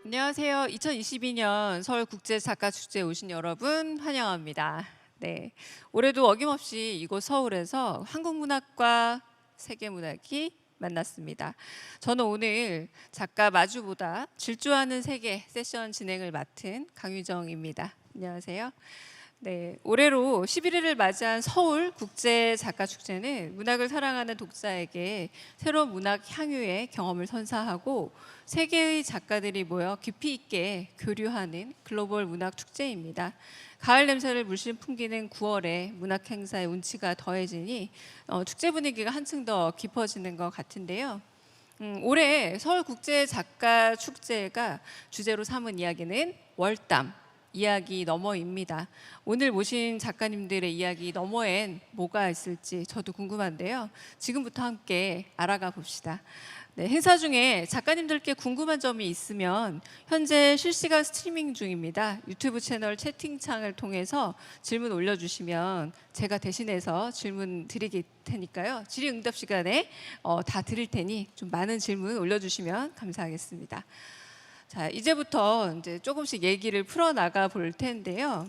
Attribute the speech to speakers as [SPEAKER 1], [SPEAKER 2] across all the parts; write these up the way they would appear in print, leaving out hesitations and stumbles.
[SPEAKER 1] 안녕하세요. 2022년 서울국제작가축제에 오신 여러분 환영합니다. 네, 올해도 어김없이 이곳 서울에서 한국문학과 세계문학이 만났습니다. 저는 오늘 작가 마주보다 질주하는 세계 세션 진행을 맡은 강유정입니다. 안녕하세요. 네, 올해로 11회를 맞이한 서울국제작가축제는 문학을 사랑하는 독자에게 새로운 문학 향유의 경험을 선사하고 세계의 작가들이 모여 깊이 있게 교류하는 글로벌 문학 축제입니다. 가을 냄새를 물씬 풍기는 9월에 문학 행사의 운치가 더해지니 축제 분위기가 한층 더 깊어지는 것 같은데요. 올해 서울국제작가축제가 주제로 삼은 이야기는 월담, 이야기 너머입니다. 오늘 모신 작가님들의 이야기 너머엔 뭐가 있을지 저도 궁금한데요. 지금부터 함께 알아가 봅시다. 네, 행사 중에 작가님들께 궁금한 점이 있으면 현재 실시간 스트리밍 중입니다. 유튜브 채널 채팅창을 통해서 질문 올려주시면 제가 대신해서 질문 드릴 테니까요. 질의응답 시간에 다 드릴 테니 좀 많은 질문 올려주시면 감사하겠습니다. 자, 이제부터 이제 조금씩 얘기를 풀어나가 볼 텐데요.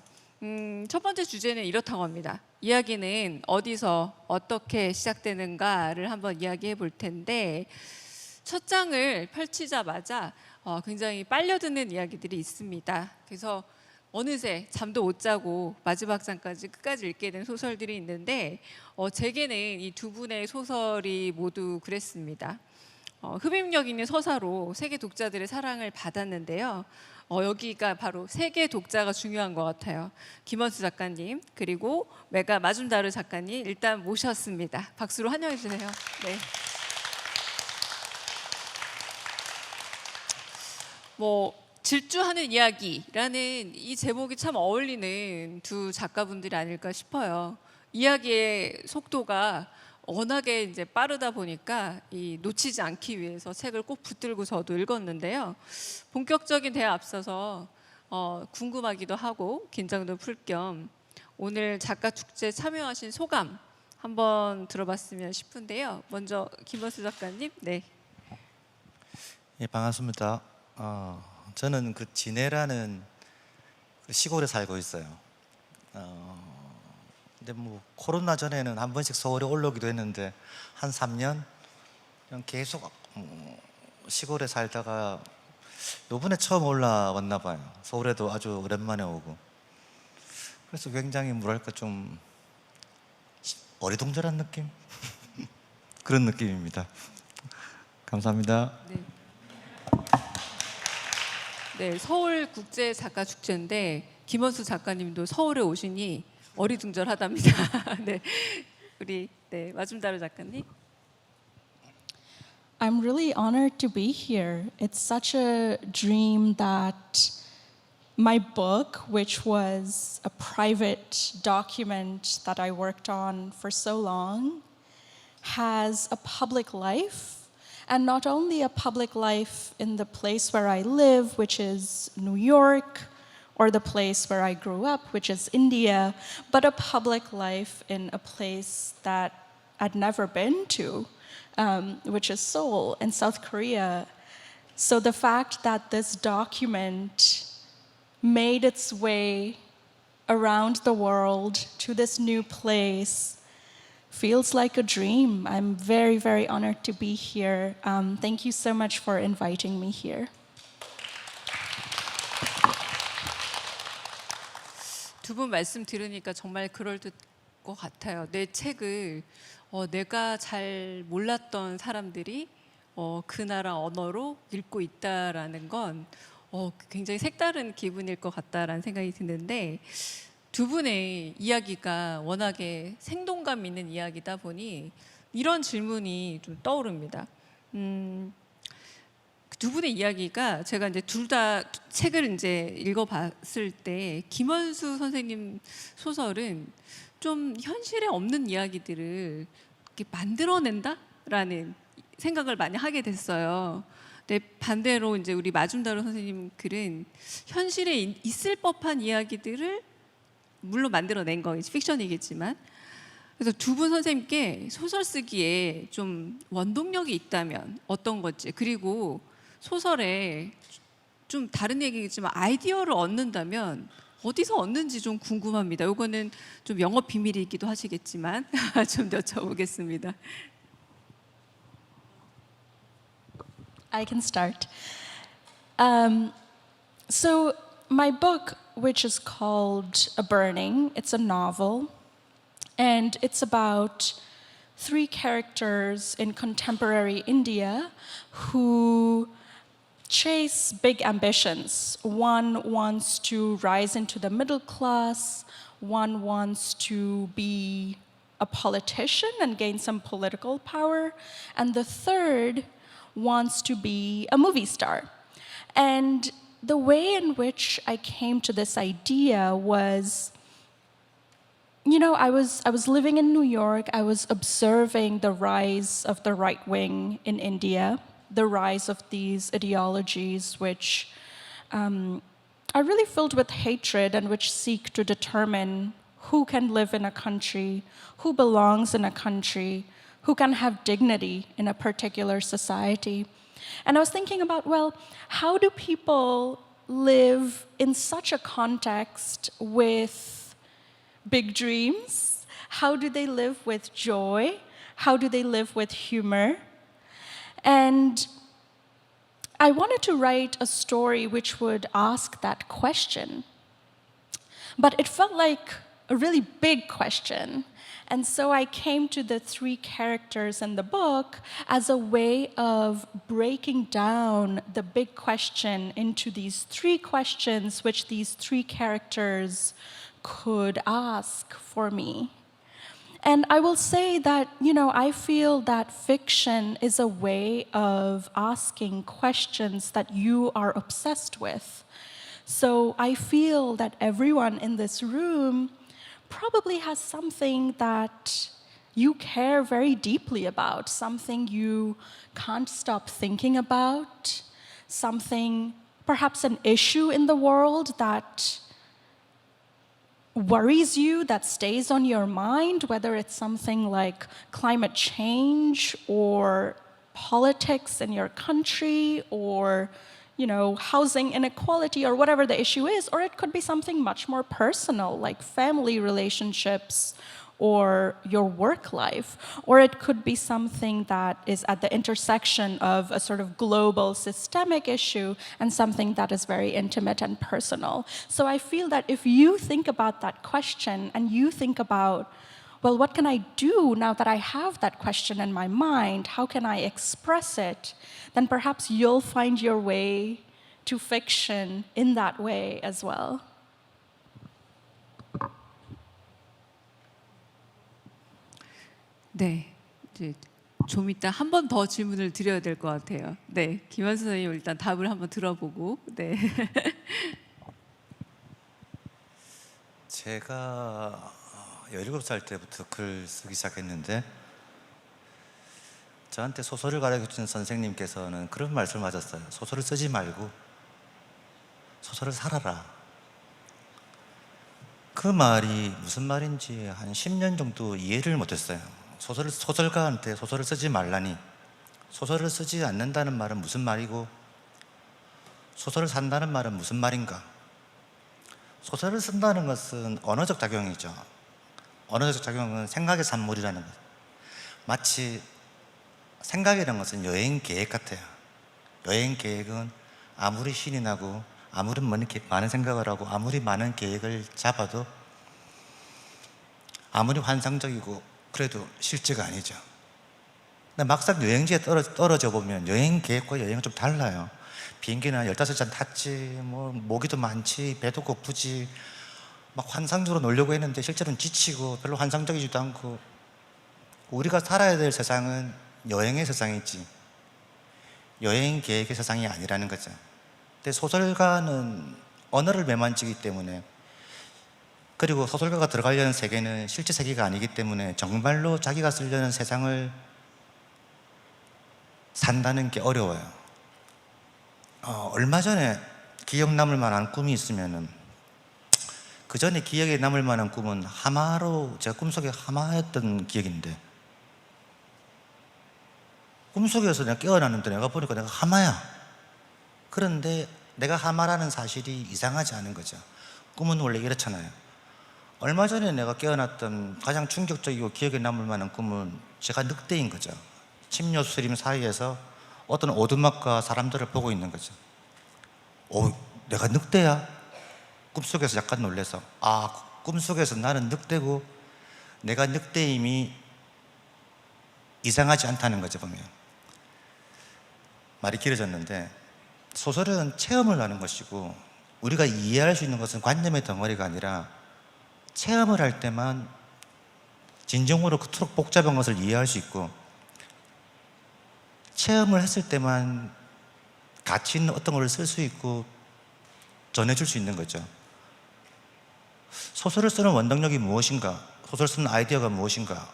[SPEAKER 1] 첫 번째 주제는 이렇다고 합니다. 이야기는 어디서 어떻게 시작되는가를 한번 이야기해 볼 텐데 첫 장을 펼치자마자 굉장히 빨려드는 이야기들이 있습니다. 그래서 어느새 잠도 못 자고 마지막 장까지 끝까지 읽게 된 소설들이 있는데 제게는 이 두 분의 소설이 모두 그랬습니다. 흡입력 있는 서사로 세계 독자들의 사랑을 받았는데요. 여기가 바로 세계 독자가 중요한 것 같아요. 김원수 작가님 그리고 메가 마준다르 작가님 일단 모셨습니다. 박수로 환영해 주세요. 네. 질주하는 이야기라는 이 제목이 참 어울리는 두 작가분들이 아닐까 싶어요. 이야기의 속도가 워낙에 이제 빠르다 보니까 놓치지 않기 위해서 책을 꼭 붙들고 저도 읽었는데요. 본격적인 대화 앞서서 궁금하기도 하고 긴장도 풀 겸 오늘 작가 축제 참여하신 소감 한번 들어봤으면 싶은데요. 먼저 김원수 작가님. 네.
[SPEAKER 2] 예, 반갑습니다. 저는 그 진해라는 그 시골에 살고 있어요. 근데 뭐 코로나 전에는 한 번씩 서울에 올라오기도 했는데 한 3년 그냥 계속 시골에 살다가 요번에 처음 올라왔나 봐요. 서울에도 아주 오랜만에 오고. 그래서 굉장히 뭐랄까 좀 어리둥절한 느낌? 그런 느낌입니다. 감사합니다.
[SPEAKER 1] 네. 네, 서울국제작가축제인데 김원수 작가님도 서울에 오시니 어리둥절하답니다. 네, 우리 마준다르 작가님.
[SPEAKER 3] I'm really honored to be here. It's such a dream that my book, which was a private document that I worked on for so long, has a public life. And not only a public life in the place where I live, which is New York, or the place where I grew up, which is India, but a public life in a place that I'd never been to, which is Seoul in South Korea. So the fact that this document made its way around the world to this new place feels like a dream. I'm very, very honored to be here. Thank you so much for inviting me here.
[SPEAKER 1] 두 분 말씀 들으니까 정말 그럴듯 것 같아요. 내 책을 내가 잘 몰랐던 사람들이 그 나라 언어로 읽고 있다라는 건 굉장히 색다른 기분일 것 같다라는 생각이 드는데 두 분의 이야기가 워낙에 생동감 있는 이야기다 보니 이런 질문이 좀 떠오릅니다. 두 분의 이야기가 제가 이제 둘 다 책을 이제 읽어봤을 때 김원수 선생님 소설은 좀 현실에 없는 이야기들을 이렇게 만들어낸다라는 생각을 많이 하게 됐어요. 근데 반대로 이제 우리 마준다로 선생님 글은 현실에 있을 법한 이야기들을 물론 만들어낸 거 픽션이겠지만, 그래서 두 분 선생님께 소설 쓰기에 좀 원동력이 있다면 어떤 건지, 그리고 소설에 좀 다른 얘기겠지만 아이디어를 얻는다면 어디서 얻는지 좀 궁금합니다. 이거는 좀 영업 비밀이기도 하시겠지만 좀 여쭤보겠습니다.
[SPEAKER 3] I can start. So, my book, which is called A Burning, it's a novel, and it's about 3 characters in contemporary India who chase big ambitions. One wants to rise into the middle class, one wants to be a politician and gain some political power, and the third wants to be a movie star. And the way in which I came to this idea was, you know, I was living in New York. I was observing the rise of the right wing in India, the rise of these ideologies which are really filled with hatred and which seek to determine who can live in a country, who belongs in a country, who can have dignity in a particular society. And I was thinking about, well, how do people live in such a context with big dreams? How do they live with joy? How do they live with humor? And I wanted to write a story which would ask that question. But it felt like a really big question. And so I came to the 3 characters in the book as a way of breaking down the big question into these 3 questions which these 3 characters could ask for me. And I will say that, you know, I feel that fiction is a way of asking questions that you are obsessed with. So I feel that everyone in this room probably has something that you care very deeply about, something you can't stop thinking about, something, perhaps an issue in the world that worries you, that stays on your mind, whether it's something like climate change or politics in your country or, you know, housing inequality or whatever the issue is, or it could be something much more personal like family relationships or your work life, or it could be something that is at the intersection of a sort of global systemic issue and something that is very intimate and personal. So I feel that if you think about that question and you think about, well, what can I do now that I have that question in my mind? How can I express it? Then perhaps you'll find your way to fiction in that way as well.
[SPEAKER 1] 네, 이제 좀 이따 한 번 더 질문을 드려야 될 것 같아요. 네, 김한수 선생님 일단 답을 한번 들어보고, 네.
[SPEAKER 2] 제가 17살 때부터 글 쓰기 시작했는데 저한테 소설을 가르쳐준 선생님께서는 그런 말씀을 하셨어요. 소설을 쓰지 말고 소설을 살아라. 그 말이 무슨 말인지 한 10년 정도 이해를 못했어요. 소설가한테 소설을 쓰지 말라니, 소설을 쓰지 않는다는 말은 무슨 말이고 소설을 산다는 말은 무슨 말인가. 소설을 쓴다는 것은 언어적 작용이죠. 언어적 작용은 생각의 산물이라는 것. 마치 생각이라는 것은 여행 계획 같아요. 여행 계획은 아무리 신이 나고 아무리 많은 생각을 하고 아무리 많은 계획을 잡아도 아무리 환상적이고 그래도 실제가 아니죠. 근데 막상 여행지에 떨어져 보면 여행 계획과 여행은 좀 달라요. 비행기는 15시간 탔지, 뭐 모기도 많지, 배도 고프지, 막 환상적으로 놀려고 했는데 실제로는 지치고 별로 환상적이지도 않고. 우리가 살아야 될 세상은 여행의 세상이지 여행 계획의 세상이 아니라는 거죠. 근데 소설가는 언어를 매만지기 때문에 그리고 소설가가 들어가려는 세계는 실제 세계가 아니기 때문에 정말로 자기가 쓰려는 세상을 산다는 게 어려워요. 얼마 전에 기억 남을 만한 꿈이 있으면은, 그 전에 기억에 남을 만한 꿈은 하마로, 제가 꿈속에 하마였던 기억인데, 꿈속에서 내가 깨어났는데 내가 보니까 내가 하마야. 그런데 내가 하마라는 사실이 이상하지 않은 거죠. 꿈은 원래 이렇잖아요. 얼마 전에 내가 깨어났던 가장 충격적이고 기억에 남을 만한 꿈은 제가 늑대인 거죠. 침뇨 수림 사이에서 어떤 오두막과 사람들을 보고 있는 거죠. 내가 늑대야? 꿈속에서 약간 놀라서, 꿈속에서 나는 늑대고 내가 늑대임이 이상하지 않다는 거죠, 보면. 말이 길어졌는데, 소설은 체험을 하는 것이고 우리가 이해할 수 있는 것은 관념의 덩어리가 아니라 체험을 할 때만 진정으로 그토록 복잡한 것을 이해할 수 있고, 체험을 했을 때만 가치 있는 어떤 걸 쓸 수 있고 전해줄 수 있는 거죠. 소설을 쓰는 원동력이 무엇인가, 소설 쓰는 아이디어가 무엇인가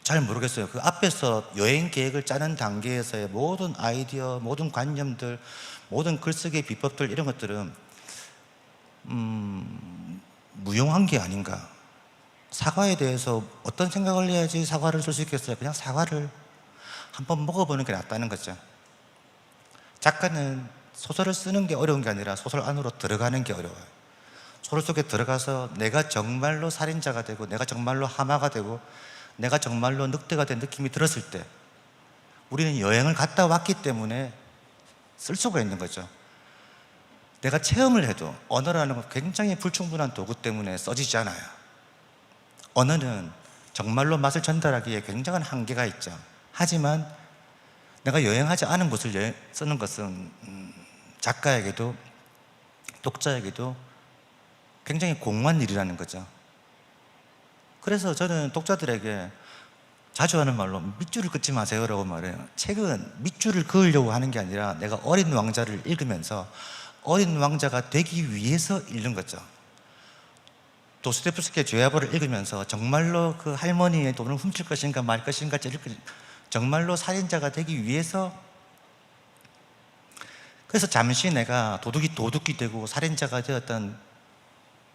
[SPEAKER 2] 잘 모르겠어요. 그 앞에서 여행 계획을 짜는 단계에서의 모든 아이디어, 모든 관념들, 모든 글쓰기의 비법들, 이런 것들은 무용한 게 아닌가. 사과에 대해서 어떤 생각을 해야지 사과를 쓸 수 있겠어요? 그냥 사과를 한번 먹어보는 게 낫다는 거죠. 작가는 소설을 쓰는 게 어려운 게 아니라 소설 안으로 들어가는 게 어려워요. 소설 속에 들어가서 내가 정말로 살인자가 되고 내가 정말로 하마가 되고 내가 정말로 늑대가 된 느낌이 들었을 때, 우리는 여행을 갔다 왔기 때문에 쓸 수가 있는 거죠. 내가 체험을 해도 언어라는 건 굉장히 불충분한 도구 때문에 써지지 않아요. 언어는 정말로 맛을 전달하기에 굉장한 한계가 있죠. 하지만 내가 여행하지 않은 곳을 쓰는 것은 작가에게도 독자에게도 굉장히 공허한 일이라는 거죠. 그래서 저는 독자들에게 자주 하는 말로 밑줄을 긋지 마세요라고 말해요. 책은 밑줄을 그으려고 하는 게 아니라 내가 어린 왕자를 읽으면서 어린 왕자가 되기 위해서 읽는 거죠. 도스토옙스키의 죄와벌을 읽으면서 정말로 그 할머니의 돈을 훔칠 것인가 말 것인가 정말로 살인자가 되기 위해서, 그래서 잠시 내가 도둑이 되고 살인자가 되었던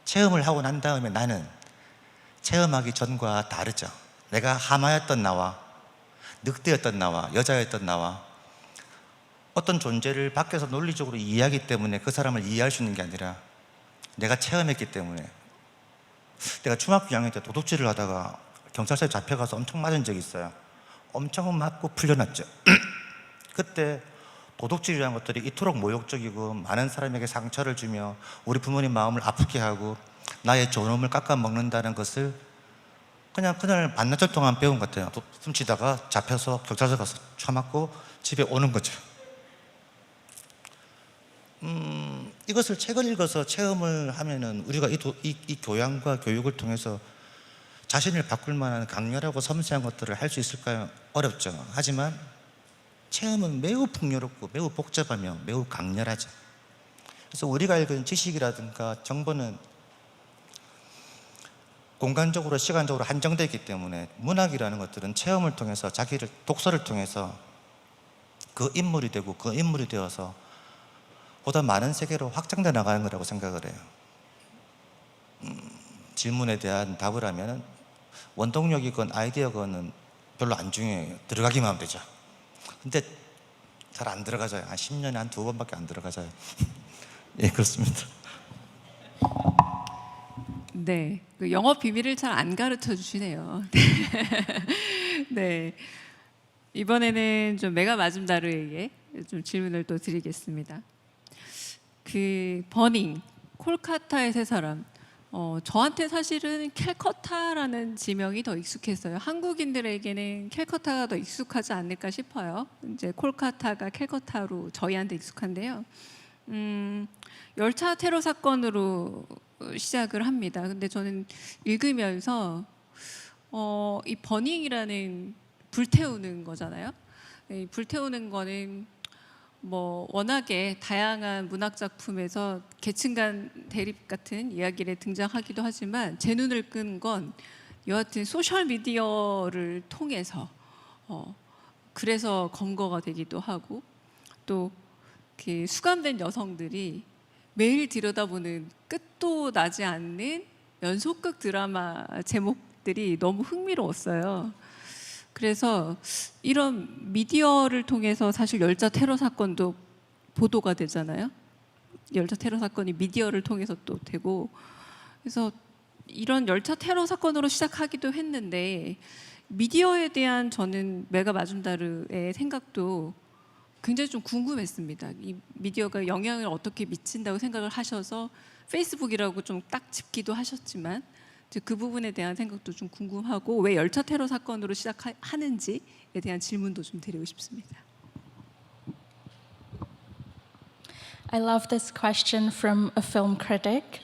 [SPEAKER 2] 체험을 하고 난 다음에 나는 체험하기 전과 다르죠. 내가 하마였던 나와 늑대였던 나와 여자였던 나와 어떤 존재를 밖에서 논리적으로 이해하기 때문에 그 사람을 이해할 수 있는 게 아니라 내가 체험했기 때문에. 내가 중학교 2학년 때 도둑질을 하다가 경찰서에 잡혀가서 엄청 맞은 적이 있어요. 엄청 맞고 풀려났죠. 그때 도둑질이라는 것들이 이토록 모욕적이고 많은 사람에게 상처를 주며 우리 부모님 마음을 아프게 하고 나의 존엄을 깎아먹는다는 것을 그냥 그날 반나절 동안 배운 것 같아요. 훔치다가 잡혀서 경찰서 가서 쳐맞고 집에 오는 거죠. 이것을 책을 읽어서 체험을 하면은 우리가 이 교양과 교육을 통해서 자신을 바꿀 만한 강렬하고 섬세한 것들을 할 수 있을까요? 어렵죠. 하지만 체험은 매우 풍요롭고 매우 복잡하며 매우 강렬하죠. 그래서 우리가 읽은 지식이라든가 정보는 공간적으로 시간적으로 한정되어 있기 때문에 문학이라는 것들은 체험을 통해서 자기를, 독서를 통해서 그 인물이 되고 그 인물이 되어서 보다 많은 세계로 확장돼 나가는 거라고 생각을 해요. 질문에 대한 답을 하면 원동력이건 아이디어건 별로 안 중요해요. 들어가기만 하면 되죠. 근데 잘 안 들어가져요. 한 10년에 한 2번밖에 안 들어가져요. 예, 그렇습니다.
[SPEAKER 1] 네, 그 영업 비밀을 잘 안 가르쳐 주시네요. 네, 이번에는 좀 메가 마줌다르에게 좀 질문을 또 드리겠습니다. 그 버닝, 콜카타의 세 사람. 저한테 사실은 캘커타라는 지명이 더 익숙했어요. 한국인들에게는 캘커타가 더 익숙하지 않을까 싶어요. 이제 콜카타가 캘커타로 저희한테 익숙한데요. 열차 테러 사건으로 시작을 합니다. 근데 저는 읽으면서 이 버닝이라는 불태우는 거잖아요. 이 불태우는 거는 워낙에 다양한 문학 작품에서 계층 간 대립 같은 이야기를 등장하기도 하지만 제 눈을 끈 건 여하튼 소셜 미디어를 통해서 그래서 검거가 되기도 하고 또 그 수감된 여성들이 매일 들여다보는 끝도 나지 않는 연속극 드라마 제목들이 너무 흥미로웠어요. 그래서 이런 미디어를 통해서 사실 열차 테러 사건도 보도가 되잖아요. 열차 테러 사건이 미디어를 통해서 또 되고, 그래서 이런 열차 테러 사건으로 시작하기도 했는데 미디어에 대한 저는 메가 마준다르의 생각도 굉장히 좀 궁금했습니다. 이 미디어가 영향을 어떻게 미친다고 생각을 하셔서 페이스북이라고 좀 딱 짚기도 하셨지만 이제 그 부분에 대한 생각도 좀 궁금하고 왜 열차 테러 사건으로 시작하는지에 대한 질문도 좀 드리고 싶습니다.
[SPEAKER 3] I love this question from a film critic.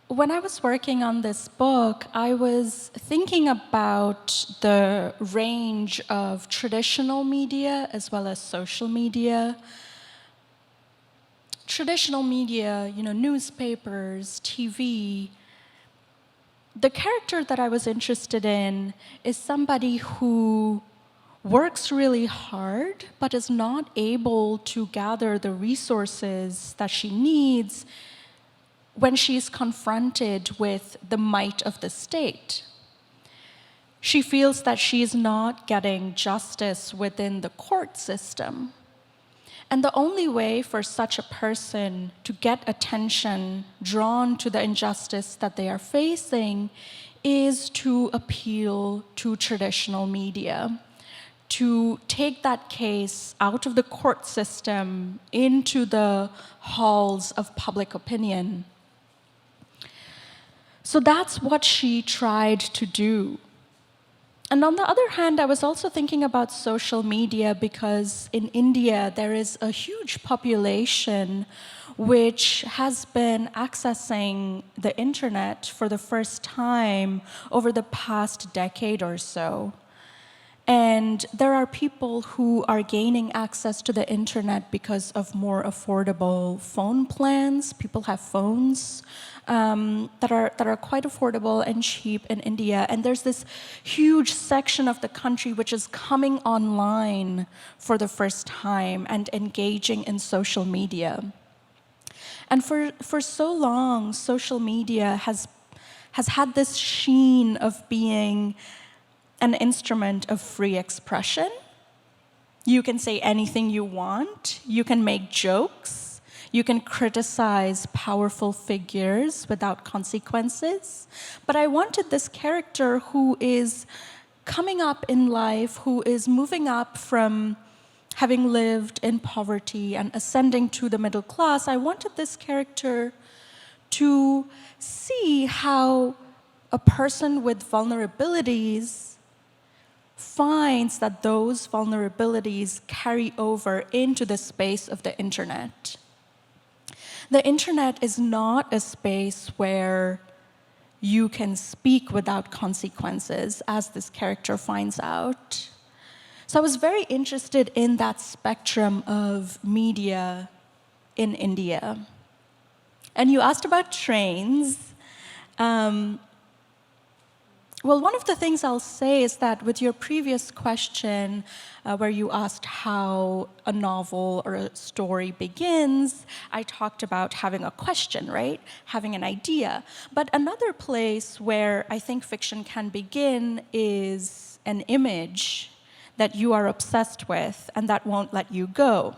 [SPEAKER 3] When I was working on this book, I was thinking about the range of traditional media as well as social media. Traditional media, newspapers, TV, the character that I was interested in is somebody who works really hard but is not able to gather the resources that she needs when she's confronted with the might of the state. She feels that she's not getting justice within the court system. And the only way for such a person to get attention drawn to the injustice that they are facing is to appeal to traditional media, to take that case out of the court system into the halls of public opinion. So that's what she tried to do. And on the other hand, I was also thinking about social media because in India there is a huge population which has been accessing the internet for the first time over the past decade or so. And there are people who are gaining access to the internet because of more affordable phone plans. People have phones that are quite affordable and cheap in India. And there's this huge section of the country which is coming online for the first time and engaging in social media. And for so long, social media has had this sheen of being an instrument of free expression. You can say anything you want. You can make jokes. You can criticize powerful figures without consequences. But I wanted this character who is coming up in life, who is moving up from having lived in poverty and ascending to the middle class. I wanted this character to see how a person with vulnerabilities finds that those vulnerabilities carry over into the space of the internet. The internet is not a space where you can speak without consequences, as this character finds out. So I was very interested in that spectrum of media in India. And you asked about trains. Well, one of the things I'll say is that with your previous question, where you asked how a novel or a story begins, I talked about having a question, right? Having an idea. But another place where I think fiction can begin is an image that you are obsessed with and that won't let you go.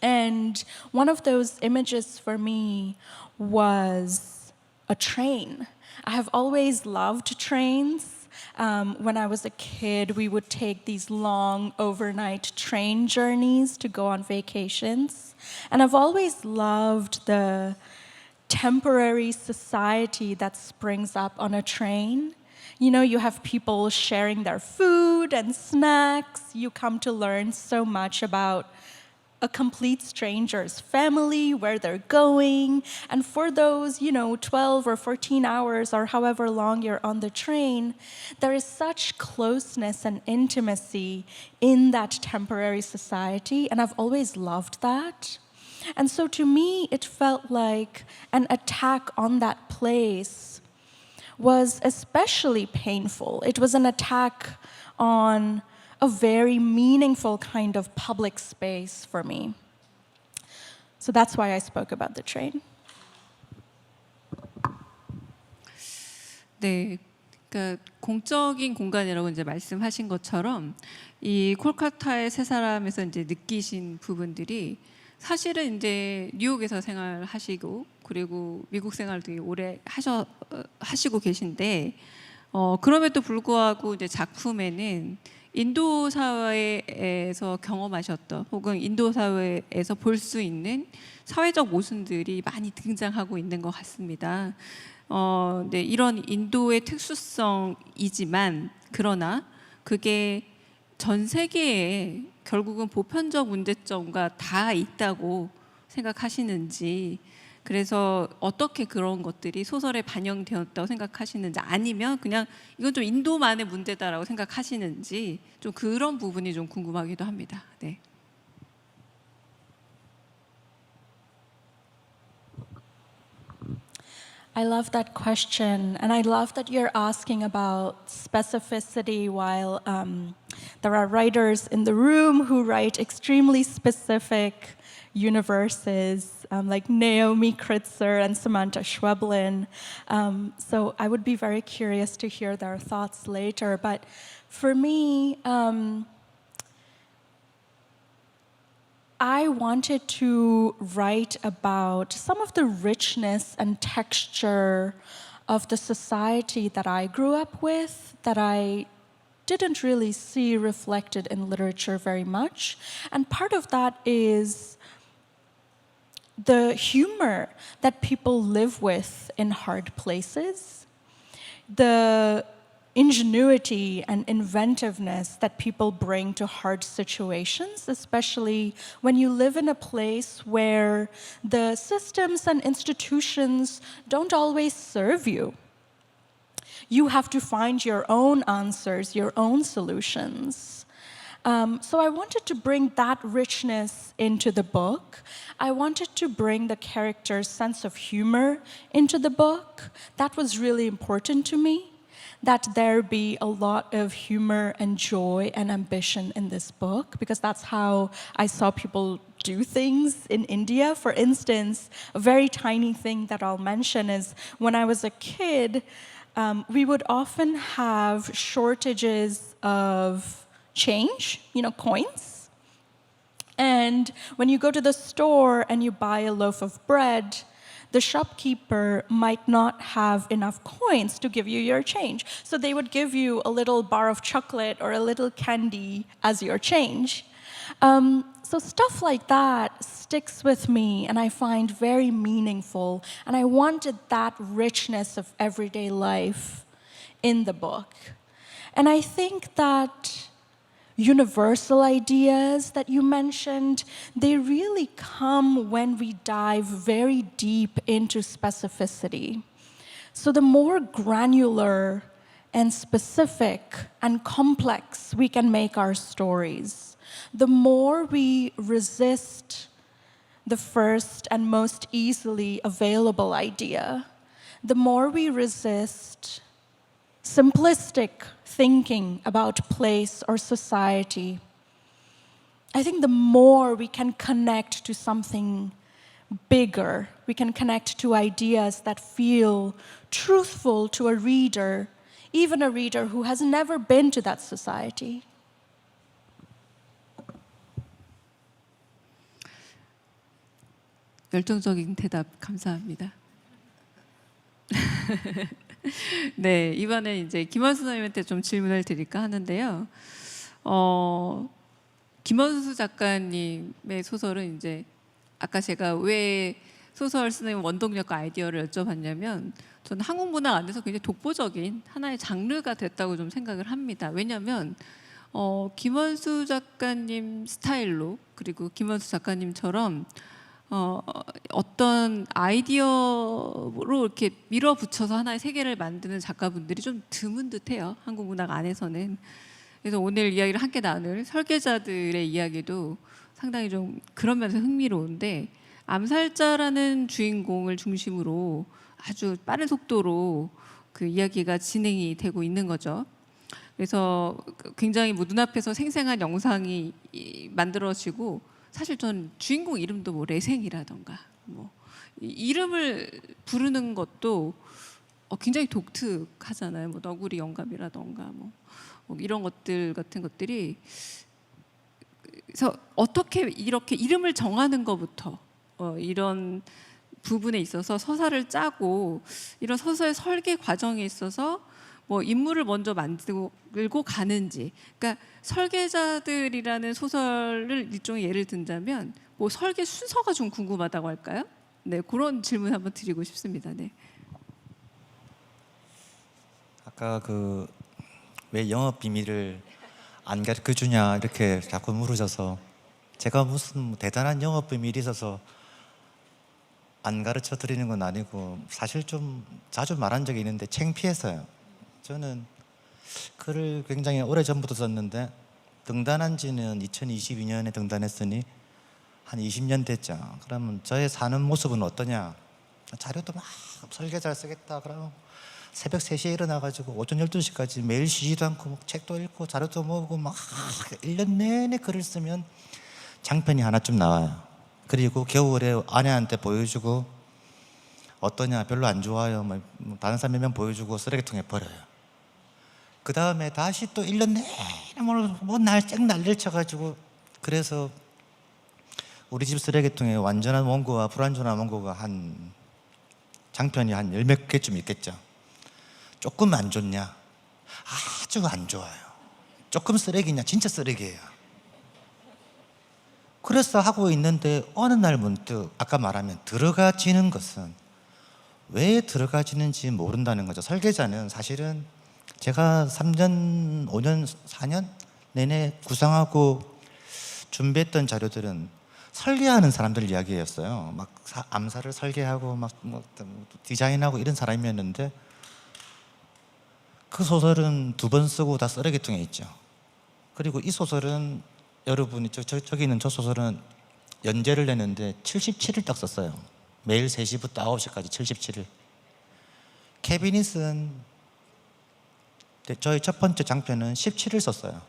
[SPEAKER 3] And one of those images for me was a train. I have always loved trains. When I was a kid, we would take these long overnight train journeys to go on vacations. And I've always loved the temporary society that springs up on a train. You know, you have people sharing their food and snacks. You come to learn so much about a complete stranger's family, where they're going. And for those, 12 or 14 hours or however long you're on the train, there is such closeness and intimacy in that temporary society. And I've always loved that. And so to me, it felt like an attack on that place was especially painful. It was an attack on a very meaningful kind of public space for me. So that's why I spoke about the train.
[SPEAKER 1] 네, 그러니까 공적인 공간이라고 이제 말씀하신 것처럼 이 콜카타의 세 사람에서 이제 느끼신 부분들이 사실은 이제 뉴욕에서 생활하시고 그리고 미국 생활 되게 오래 하시고 계신데 그럼에도 불구하고 이제 작품에는 인도 사회에서 경험하셨던 혹은 인도 사회에서 볼 수 있는 사회적 모순들이 많이 등장하고 있는 것 같습니다. 네, 이런 인도의 특수성이지만 그러나 그게 전 세계에 결국은 보편적 문제점과 다 있다고 생각하시는지, 그래서 어떻게 그런 것들이 소설에 반영되었다고 생각하시는지, 아니면 그냥 이건 좀 인도만의 문제다라고 생각하시는지, 좀 그런 부분이 좀 궁금하기도 합니다. 네.
[SPEAKER 3] I love that question, and I love that you're asking about specificity while there are writers in the room who write extremely specific universes, like Naomi Kritzer and Samantha Schweblin. So I would be very curious to hear their thoughts later. But for me, I wanted to write about some of the richness and texture of the society that I grew up with, that I didn't really see reflected in literature very much. And part of that is the humor that people live with in hard places, the ingenuity and inventiveness that people bring to hard situations, especially when you live in a place where the systems and institutions don't always serve you. You have to find your own answers, your own solutions. So I wanted to bring that richness into the book. I wanted to bring the character's sense of humor into the book. That was really important to me, that there be a lot of humor and joy and ambition in this book, because that's how I saw people do things in India. For instance, a very tiny thing that I'll mention is when I was a kid, we would often have shortages of change, coins. And when you go to the store and you buy a loaf of bread, the shopkeeper might not have enough coins to give you your change. So they would give you a little bar of chocolate or a little candy as your change. So stuff like that sticks with me and I find very meaningful. And I wanted that richness of everyday life in the book. And I think that universal ideas that you mentioned, they really come when we dive very deep into specificity. So the more granular and specific and complex we can make our stories, the more we resist the first and most easily available idea, the more we resist simplistic thinking about place or society. I think the more we can connect to something bigger, we can connect to ideas that feel truthful to a reader, even a reader who has never been to that society.
[SPEAKER 1] 열정적인 대답 감사합니다. 네, 이번에 이제 김원수 선생님한테 좀 질문을 드릴까 하는데요. 김원수 작가님의 소설은 이제 아까 제가 왜 소설 쓰는 원동력과 아이디어를 여쭤봤냐면, 저는 한국 문학 안에서 굉장히 독보적인 하나의 장르가 됐다고 좀 생각을 합니다. 왜냐하면 김원수 작가님 스타일로, 그리고 김원수 작가님처럼 어떤 아이디어로 이렇게 밀어붙여서 하나의 세계를 만드는 작가분들이 좀 드문 듯해요, 한국 문학 안에서는. 그래서 오늘 이야기를 함께 나눌 설계자들의 이야기도 상당히 좀 그런 면에서 흥미로운데, 암살자라는 주인공을 중심으로 아주 빠른 속도로 그 이야기가 진행이 되고 있는 거죠. 그래서 굉장히 뭐 눈앞에서 생생한 영상이 만들어지고, 사실 전 주인공 이름도 뭐 레생이라던가 뭐 이름을 부르는 것도 굉장히 독특하잖아요. 뭐 너구리 영감이라던가 뭐 이런 것들 같은 것들이. 그래서 어떻게 이렇게 이름을 정하는 것부터 이런 부분에 있어서 서사를 짜고, 이런 서사의 설계 과정에 있어서 뭐 인물을 먼저 만들고 가는지, 그러니까 설계자들이라는 소설을 일종의 예를 든다면 뭐 설계 순서가 좀 궁금하다고 할까요? 네, 그런 질문 한번 드리고 싶습니다. 네.
[SPEAKER 2] 아까 그 왜 영업 비밀을 안 가르쳐 주냐 이렇게 자꾸 물으셔서, 제가 무슨 뭐 대단한 영업 비밀이 있어서 안 가르쳐 드리는 건 아니고, 사실 좀 자주 말한 적이 있는데 창피해서요. 저는 글을 굉장히 오래전부터 썼는데, 등단한 지는 2022년에 등단했으니 한 20년 됐죠. 그러면 저의 사는 모습은 어떠냐? 자료도 막 설계잘 쓰겠다 그러면 새벽 3시에 일어나가지고 오전 12시까지 매일 쉬지도 않고 책도 읽고 자료도 모으고 막 1년 내내 글을 쓰면 장편이 하나쯤 나와요. 그리고 겨울에 아내한테 보여주고 어떠냐, 별로 안 좋아요, 뭐 다른 사람 몇 명 보여주고 쓰레기통에 버려요. 그 다음에 다시 또 1년 내내 뭐날쨍 난리를 쳐가지고, 그래서 우리 집 쓰레기통에 완전한 원고와 불완전한 원고가 한 장편이 한 10몇 개쯤 있겠죠. 조금 안 좋냐? 아주 안 좋아요. 조금 쓰레기냐? 진짜 쓰레기예요. 그래서 하고 있는데 어느 날 문득, 아까 말하면 들어가지는 것은 왜 들어가지는지 모른다는 거죠. 설계자는 사실은 제가 3년, 5년, 4년 내내 구상하고 준비했던 자료들은 설계하는 사람들 이야기였어요. 막 암살을 설계하고 막 디자인하고 이런 사람이었는데, 그 소설은 2번 쓰고 다 쓰레기통에 있죠. 그리고 이 소설은 여러분이 저기 있는 저 소설은 연재를 냈는데 77일 딱 썼어요. 매일 3시부터 9시까지 77일. 캐비닛은 저희 첫 번째 장편은 17일 썼어요.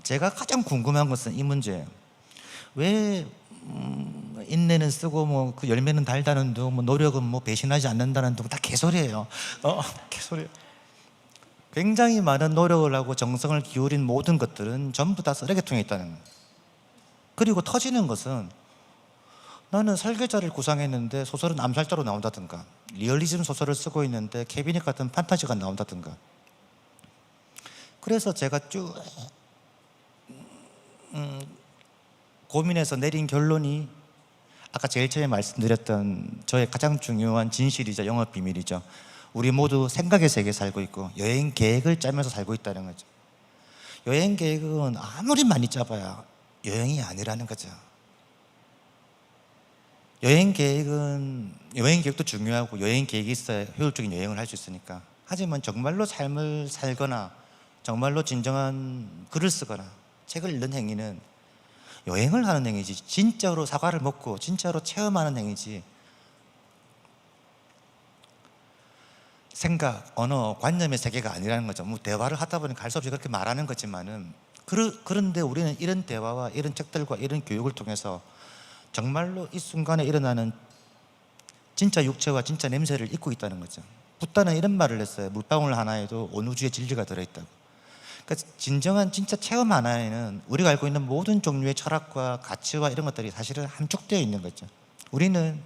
[SPEAKER 2] 제가 가장 궁금한 것은 이 문제예요. 왜 인내는 쓰고 뭐 그 열매는 달다는 둥, 뭐 노력은 뭐 배신하지 않는다는 둥, 다 개소리예요. 개소리. 굉장히 많은 노력을 하고 정성을 기울인 모든 것들은 전부 다 쓰레기통에 있다는 거예요. 그리고 터지는 것은, 나는 설계자를 구상했는데 소설은 암살자로 나온다든가, 리얼리즘 소설을 쓰고 있는데 캐비닛 같은 판타지가 나온다든가. 그래서 제가 쭉 고민해서 내린 결론이 아까 제일 처음에 말씀드렸던 저의 가장 중요한 진실이자 영업 비밀이죠. 우리 모두 생각의 세계에 살고 있고 여행 계획을 짜면서 살고 있다는 거죠. 여행 계획은 아무리 많이 짜봐야 여행이 아니라는 거죠. 여행 계획도 중요하고 여행 계획이 있어야 효율적인 여행을 할 수 있으니까. 하지만 정말로 삶을 살거나 정말로 진정한 글을 쓰거나 책을 읽는 행위는 여행을 하는 행위지, 진짜로 사과를 먹고 진짜로 체험하는 행위지, 생각, 언어, 관념의 세계가 아니라는 거죠. 뭐 대화를 하다 보니 갈 수 없이 그렇게 말하는 거지만은, 그런데 우리는 이런 대화와 이런 책들과 이런 교육을 통해서 정말로 이 순간에 일어나는 진짜 육체와 진짜 냄새를 잊고 있다는 거죠. 붓다는 이런 말을 했어요. 물방울 하나에도 온 우주의 진리가 들어있다고. 그러니까 진정한 진짜 체험 하나에는 우리가 알고 있는 모든 종류의 철학과 가치와 이런 것들이 사실은 함축되어 있는 거죠. 우리는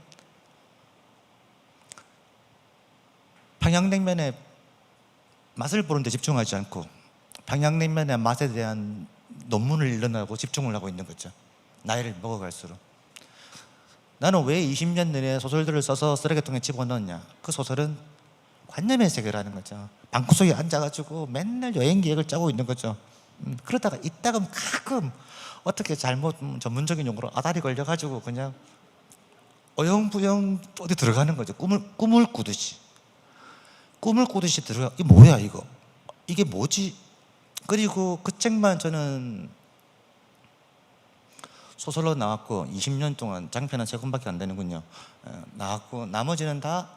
[SPEAKER 2] 평양냉면의 맛을 보는 데 집중하지 않고 평양냉면의 맛에 대한 논문을 읽으려고 집중을 하고 있는 거죠. 나이를 먹어갈수록. 나는 왜 20년 내내 소설들을 써서 쓰레기통에 집어넣었냐? 그 소설은 관념의 세계라는 거죠. 방구석에 앉아가지고 맨날 여행 계획을 짜고 있는 거죠. 그러다가 이따가 가끔 어떻게 잘못 전문적인 용어로 아다리 걸려가지고 그냥 어영부영 어디 들어가는 거죠. 꿈을 꾸듯이. 꿈을 꾸듯이 들어가. 이게 뭐야 이거? 이게 뭐지? 그리고 그 책만 저는 소설로 나왔고 20년 동안 장편은 3권밖에 안 되는군요. 나왔고 나머지는 다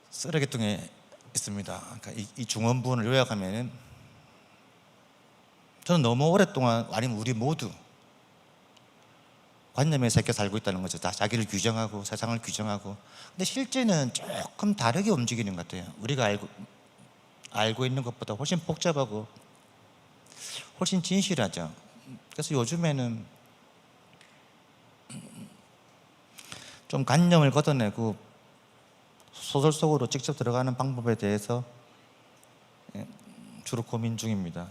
[SPEAKER 2] 쓰레기통에 있습니다. 그러니까 이 중원부분을 요약하면 저는 너무 오랫동안 아니면 우리 모두 관념에 새겨 살고 있다는 거죠. 다 자기를 규정하고 세상을 규정하고. 근데 실제는 조금 다르게 움직이는 것 같아요. 우리가 알고 있는 것보다 훨씬 복잡하고 훨씬 진실하죠. 그래서 요즘에는 좀 관념을 걷어내고 소설 속으로 직접 들어가는 방법에 대해서 주로 고민 중입니다.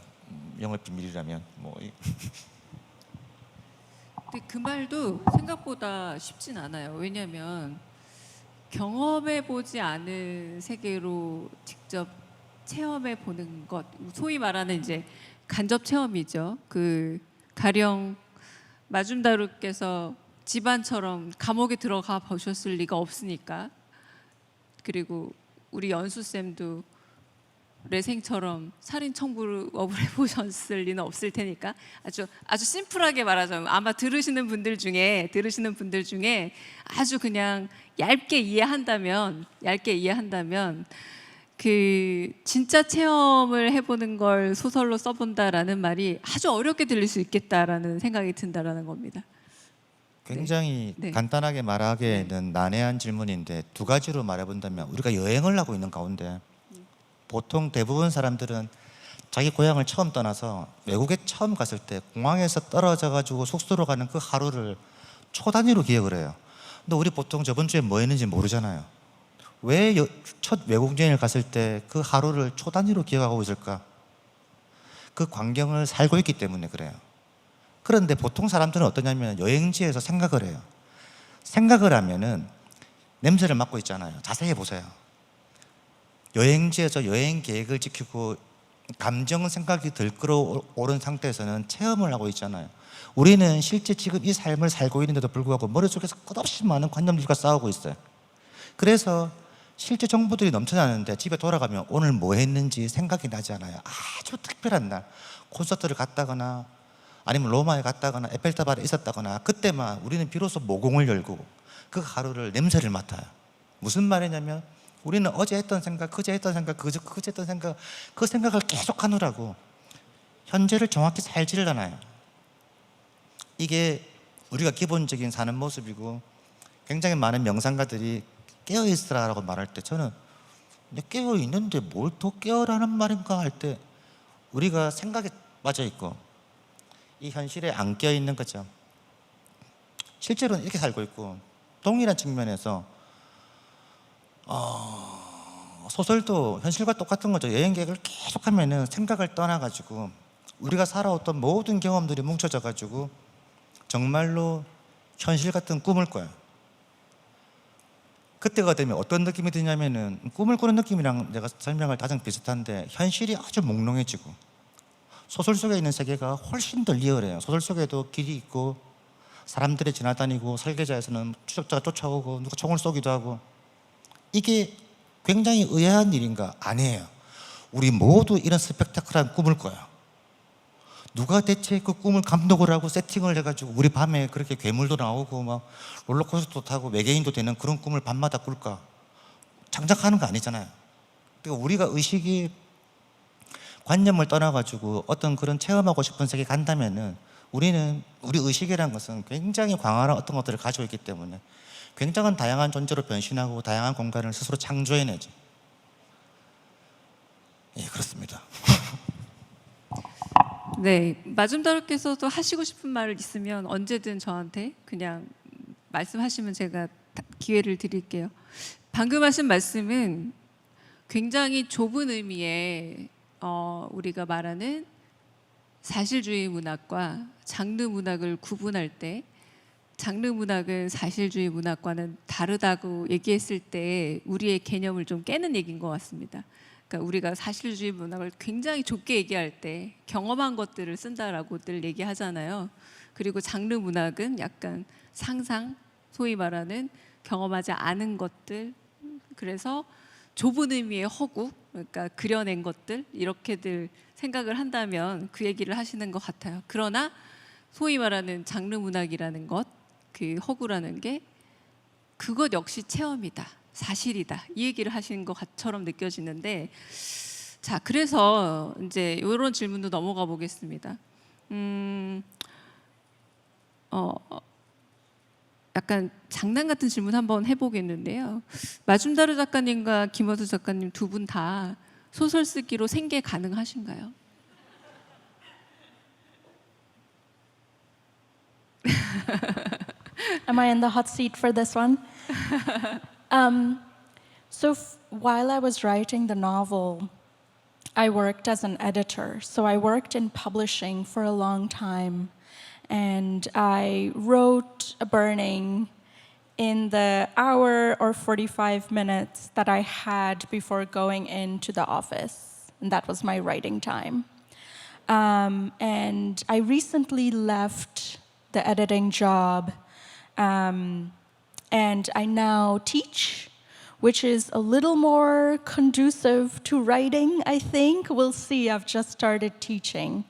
[SPEAKER 2] 영업 비밀이라면
[SPEAKER 1] 근데 그 말도 생각보다 쉽진 않아요. 왜냐하면 경험해 보지 않은 세계로 직접 체험해 보는 것, 소위 말하는 이제 간접 체험이죠. 그 가령 마줌다루께서 집안처럼 감옥에 들어가 보셨을 리가 없으니까. 그리고 우리 연수 쌤도 레생처럼 살인 청부를 해보셨을 리는 없을 테니까 아주 심플하게 말하자면 아마 들으시는 분들 중에 아주 그냥 얇게 이해한다면 그 진짜 체험을 해보는 걸 소설로 써본다라는 말이 아주 어렵게 들릴 수 있겠다라는 생각이 든다라는 겁니다.
[SPEAKER 2] 굉장히
[SPEAKER 1] 네.
[SPEAKER 2] 간단하게 말하기에는 난해한 질문인데 두 가지로 말해본다면 우리가 여행을 하고 있는 가운데 보통 대부분 사람들은 자기 고향을 처음 떠나서 외국에 처음 갔을 때 공항에서 떨어져 가지고 숙소로 가는 그 하루를 초 단위로 기억을 해요. 근데 우리 보통 저번 주에 뭐 했는지 모르잖아요. 왜 첫 외국 여행을 갔을 때 그 하루를 초 단위로 기억하고 있을까? 그 광경을 살고 있기 때문에 그래요. 그런데 보통 사람들은 어떠냐면 여행지에서 생각을 해요. 생각을 하면은 냄새를 맡고 있잖아요. 자세히 보세요. 여행지에서 여행 계획을 지키고 감정 생각이 들끓어오른 상태에서는 체험을 하고 있잖아요. 우리는 실제 지금 이 삶을 살고 있는데도 불구하고 머릿속에서 끝없이 많은 관념들과 싸우고 있어요. 그래서 실제 정보들이 넘쳐나는데 집에 돌아가면 오늘 뭐 했는지 생각이 나지 않아요. 아주 특별한 날 콘서트를 갔다거나 아니면 로마에 갔다거나 에펠탑 아래 있었다거나 그때만 우리는 비로소 모공을 열고 그 하루를 냄새를 맡아요. 무슨 말이냐면 우리는 어제 했던 생각, 그제 했던 생각, 그제 했던 생각, 그 생각을 계속 하느라고 현재를 정확히 살지를 않아요. 이게 우리가 기본적인 사는 모습이고 굉장히 많은 명상가들이 깨어있으라라고 말할 때 저는 깨어있는데 뭘 더 깨어라는 말인가 할 때 우리가 생각에 빠져있고 이 현실에 안 깨어있는 거죠. 실제로는 이렇게 살고 있고 동일한 측면에서 소설도 현실과 똑같은 거죠. 여행 계획을 계속 하면은 생각을 떠나가지고 우리가 살아왔던 모든 경험들이 뭉쳐져 가지고 정말로 현실 같은 꿈을 꿔요. 그때가 되면 어떤 느낌이 드냐면은 꿈을 꾸는 느낌이랑 내가 설명할 가장 비슷한데 현실이 아주 몽롱해지고 소설 속에 있는 세계가 훨씬 더 리얼해요. 소설 속에도 길이 있고 사람들이 지나다니고 설계자에서는 추적자가 쫓아오고 누가 총을 쏘기도 하고 이게 굉장히 의아한 일인가? 아니에요. 우리 모두 이런 스펙타클한 꿈을 꿔요. 누가 대체 그 꿈을 감독을 하고 세팅을 해가지고 우리 밤에 그렇게 괴물도 나오고 막 롤러코스터도 타고 외계인도 되는 그런 꿈을 밤마다 꿀까? 장작하는 거 아니잖아요. 그러니까 우리가 의식이 관념을 떠나가지고 어떤 그런 체험하고 싶은 세계에 간다면은 우리 의식이라는 것은 굉장히 광활한 어떤 것들을 가지고 있기 때문에 굉장한 다양한 존재로 변신하고 다양한 공간을 스스로 창조해내죠. 예, 그렇습니다.
[SPEAKER 1] 네, 마줌다루께서도 하시고 싶은 말 있으면 언제든 저한테 그냥 말씀하시면 제가 기회를 드릴게요. 방금 하신 말씀은 굉장히 좁은 의미의 우리가 말하는 사실주의 문학과 장르 문학을 구분할 때 장르 문학은 사실주의 문학과는 다르다고 얘기했을 때 우리의 개념을 좀 깨는 얘기인 것 같습니다. 그러니까 우리가 사실주의 문학을 굉장히 좁게 얘기할 때 경험한 것들을 쓴다라고들 얘기하잖아요. 그리고 장르 문학은 약간 상상, 소위 말하는 경험하지 않은 것들, 그래서 좁은 의미의 허구, 그러니까 그려낸 것들 이렇게들 생각을 한다면 그 얘기를 하시는 것 같아요. 그러나 소위 말하는 장르 문학이라는 것, 그 허구라는 게 그것 역시 체험이다, 사실이다 이 얘기를 하시는 것처럼 느껴지는데, 자 그래서 이제 이런 질문도 넘어가 보겠습니다. 약간 장난 같은 질문 한번 해보겠는데요. 마줌다르 작가님과 김어수 작가님 두 분 다 소설 쓰기로 생계 가능하신가요?
[SPEAKER 3] Am I in the hot seat for this one? While I was writing the novel, I worked as an editor. So I worked in publishing for a long time. And I wrote a burning in the hour or 45 minutes that I had before going into the office. And that was my writing time. And I recently left the editing job, and I now teach, which is a little more conducive to writing, I think. We'll see, I've just started teaching.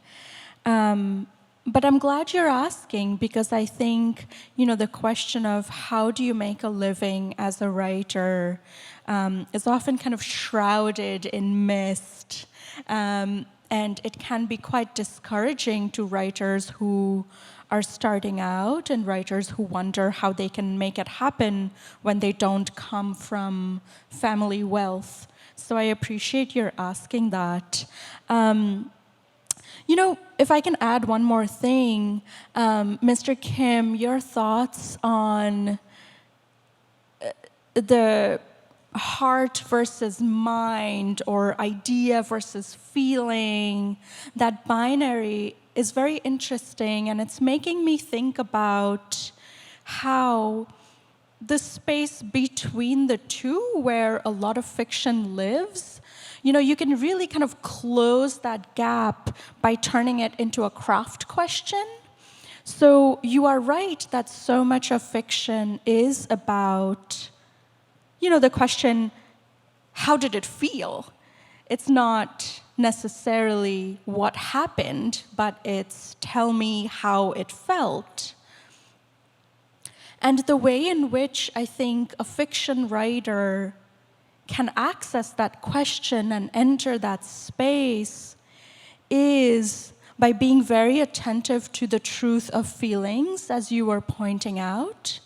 [SPEAKER 3] But I'm glad you're asking, because I think, the question of how do you make a living as a writer is often kind of shrouded in mist. And it can be quite discouraging to writers who are starting out and writers who wonder how they can make it happen when they don't come from family wealth. So I appreciate your asking that. If I can add one more thing, Mr. Kim, your thoughts on the heart versus mind, or idea versus feeling, that binary is very interesting, and it's making me think about how the space between the two, where a lot of fiction lives, you can really kind of close that gap by turning it into a craft question. So you are right that so much of fiction is about, the question, how did it feel? It's not necessarily what happened, but it's tell me how it felt. And the way in which I think a fiction writer can access that question and enter that space is by being very attentive to the truth of feelings, as you were pointing out,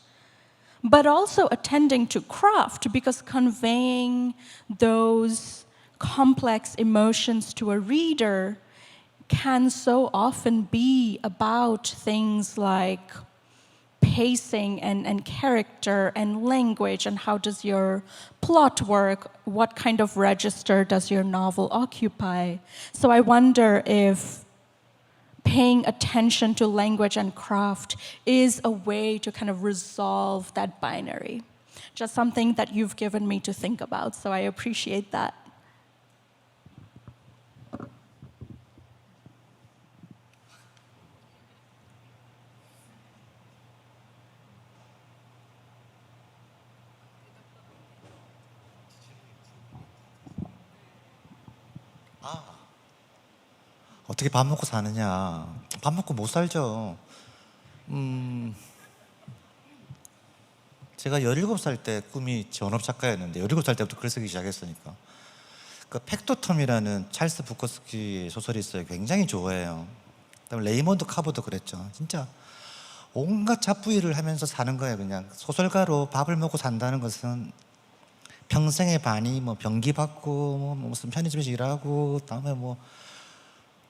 [SPEAKER 3] but also attending to craft, because conveying those complex emotions to a reader can so often be about things like pacing and character and language, and how does your plot work, what kind of register does your novel occupy. So I wonder if paying attention to language and craft is a way to kind of resolve that binary. Just something that you've given me to think about, so I appreciate that.
[SPEAKER 2] 어떻게 밥 먹고 사느냐? 밥 먹고 못 살죠. 제가 17살 때 꿈이 전업 작가였는데, 17살 때부터 글 쓰기 시작했으니까. 그 팩토텀이라는 찰스 부커스키의 소설이 있어요. 굉장히 좋아해요. 그다음에 레이먼드 카버도 그랬죠. 진짜 온갖 잡부일을 하면서 사는 거예요. 그냥 소설가로 밥을 먹고 산다는 것은 평생의 반이 병기 받고 무슨 편의점에서 일하고, 그다음에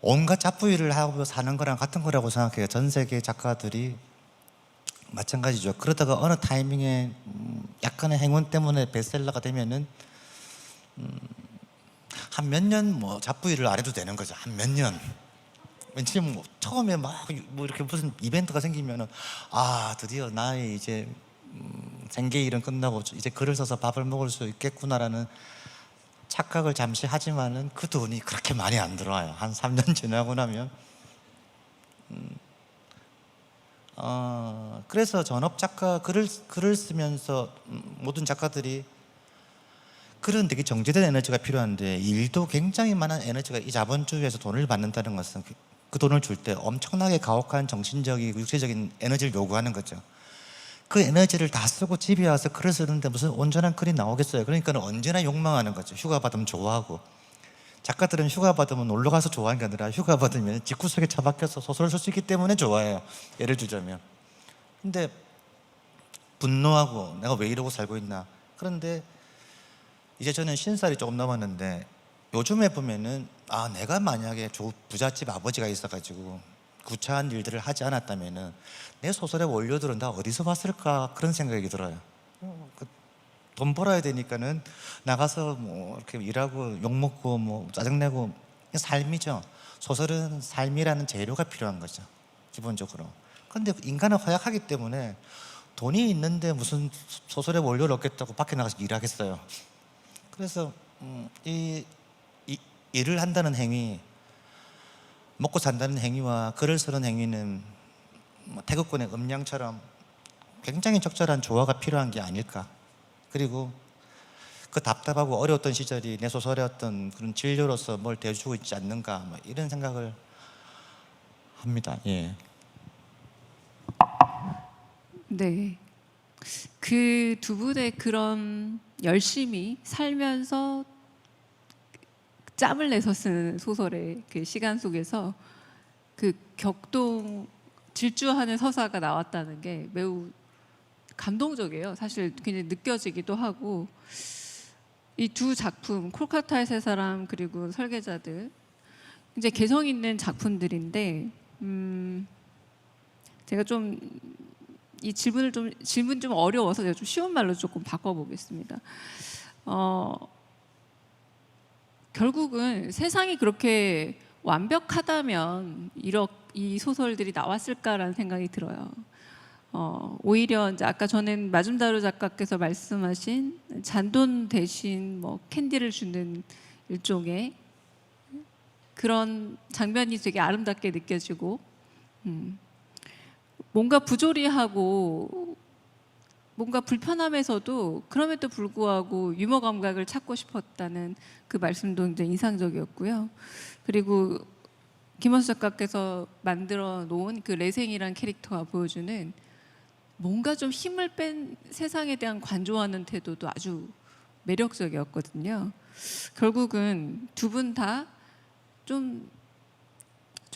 [SPEAKER 2] 온갖 잡부일을 하고 사는 거랑 같은 거라고 생각해요. 전 세계 작가들이 마찬가지죠. 그러다가 어느 타이밍에 약간의 행운 때문에 베스트셀러가 되면은 한 몇 년 잡부일을 안 해도 되는 거죠. 한 몇 년. 왠지 뭐 처음에 막 뭐 이렇게 무슨 이벤트가 생기면은 아 드디어 나의 이제 생계 일은 끝나고 이제 글을 써서 밥을 먹을 수 있겠구나라는 착각을 잠시 하지만은 그 돈이 그렇게 많이 안 들어와요. 한 3년 지나고 나면. 그래서 전업 작가 글을 쓰면서 모든 작가들이 글은 되게 정제된 에너지가 필요한데 일도 굉장히 많은 에너지가 이 자본주의에서 돈을 받는다는 것은 그 돈을 줄 때 엄청나게 가혹한 정신적이고 육체적인 에너지를 요구하는 거죠. 그 에너지를 다 쓰고 집에 와서 글을 쓰는데 무슨 온전한 글이 나오겠어요. 그러니까 언제나 욕망하는 거죠. 휴가 받으면 좋아하고. 작가들은 휴가 받으면 놀러 가서 좋아하는 게 아니라 휴가 받으면 집구석에 처박혀서 소설을 쓸 수 있기 때문에 좋아해요. 예를 들자면. 근데 분노하고 내가 왜 이러고 살고 있나. 그런데 이제 저는 50살이 조금 넘었는데 요즘에 보면은 아 내가 만약에 부잣집 아버지가 있어가지고 구차한 일들을 하지 않았다면은 내 소설의 원료들은 다 어디서 봤을까 그런 생각이 들어요. 돈 벌어야 되니까는 나가서 뭐 이렇게 일하고 욕 먹고 뭐 짜증 내고 삶이죠. 소설은 삶이라는 재료가 필요한 거죠. 기본적으로. 그런데 인간은 허약하기 때문에 돈이 있는데 무슨 소설의 원료를 얻겠다고 밖에 나가서 일하겠어요. 그래서 이 일을 한다는 행위, 먹고 산다는 행위와 글을 쓰는 행위는 뭐 태극권의 음양처럼 굉장히 적절한 조화가 필요한 게 아닐까. 그리고 그 답답하고 어려웠던 시절이 내 소설의 어떤 그런 진료로서 뭘 대주고 있지 않는가 뭐 이런 생각을 합니다. 예.
[SPEAKER 1] 네. 그 두 분의 그런 열심히 살면서 짬을 내서 쓰는 소설의 그 시간 속에서 그 격동 질주하는 서사가 나왔다는 게 매우 감동적이에요. 사실 굉장히 느껴지기도 하고 이 두 작품 콜카타의 세 사람 그리고 설계자들 이제 개성 있는 작품들인데 제가 좀 이 질문 좀 어려워서 제가 좀 쉬운 말로 조금 바꿔보겠습니다. 결국은 세상이 그렇게 완벽하다면 이 소설들이 나왔을까라는 생각이 들어요. 오히려 이제 아까 저는 마줌다루 작가께서 말씀하신 잔돈 대신 뭐 캔디를 주는 일종의 그런 장면이 되게 아름답게 느껴지고 뭔가 부조리하고 뭔가 불편함에서도 그럼에도 불구하고 유머 감각을 찾고 싶었다는 그 말씀도 굉장히 인상적이었고요. 그리고 김원수 작가께서 만들어 놓은 그 레생이란 캐릭터가 보여주는 뭔가 좀 힘을 뺀 세상에 대한 관조하는 태도도 아주 매력적이었거든요. 결국은 두 분 다 좀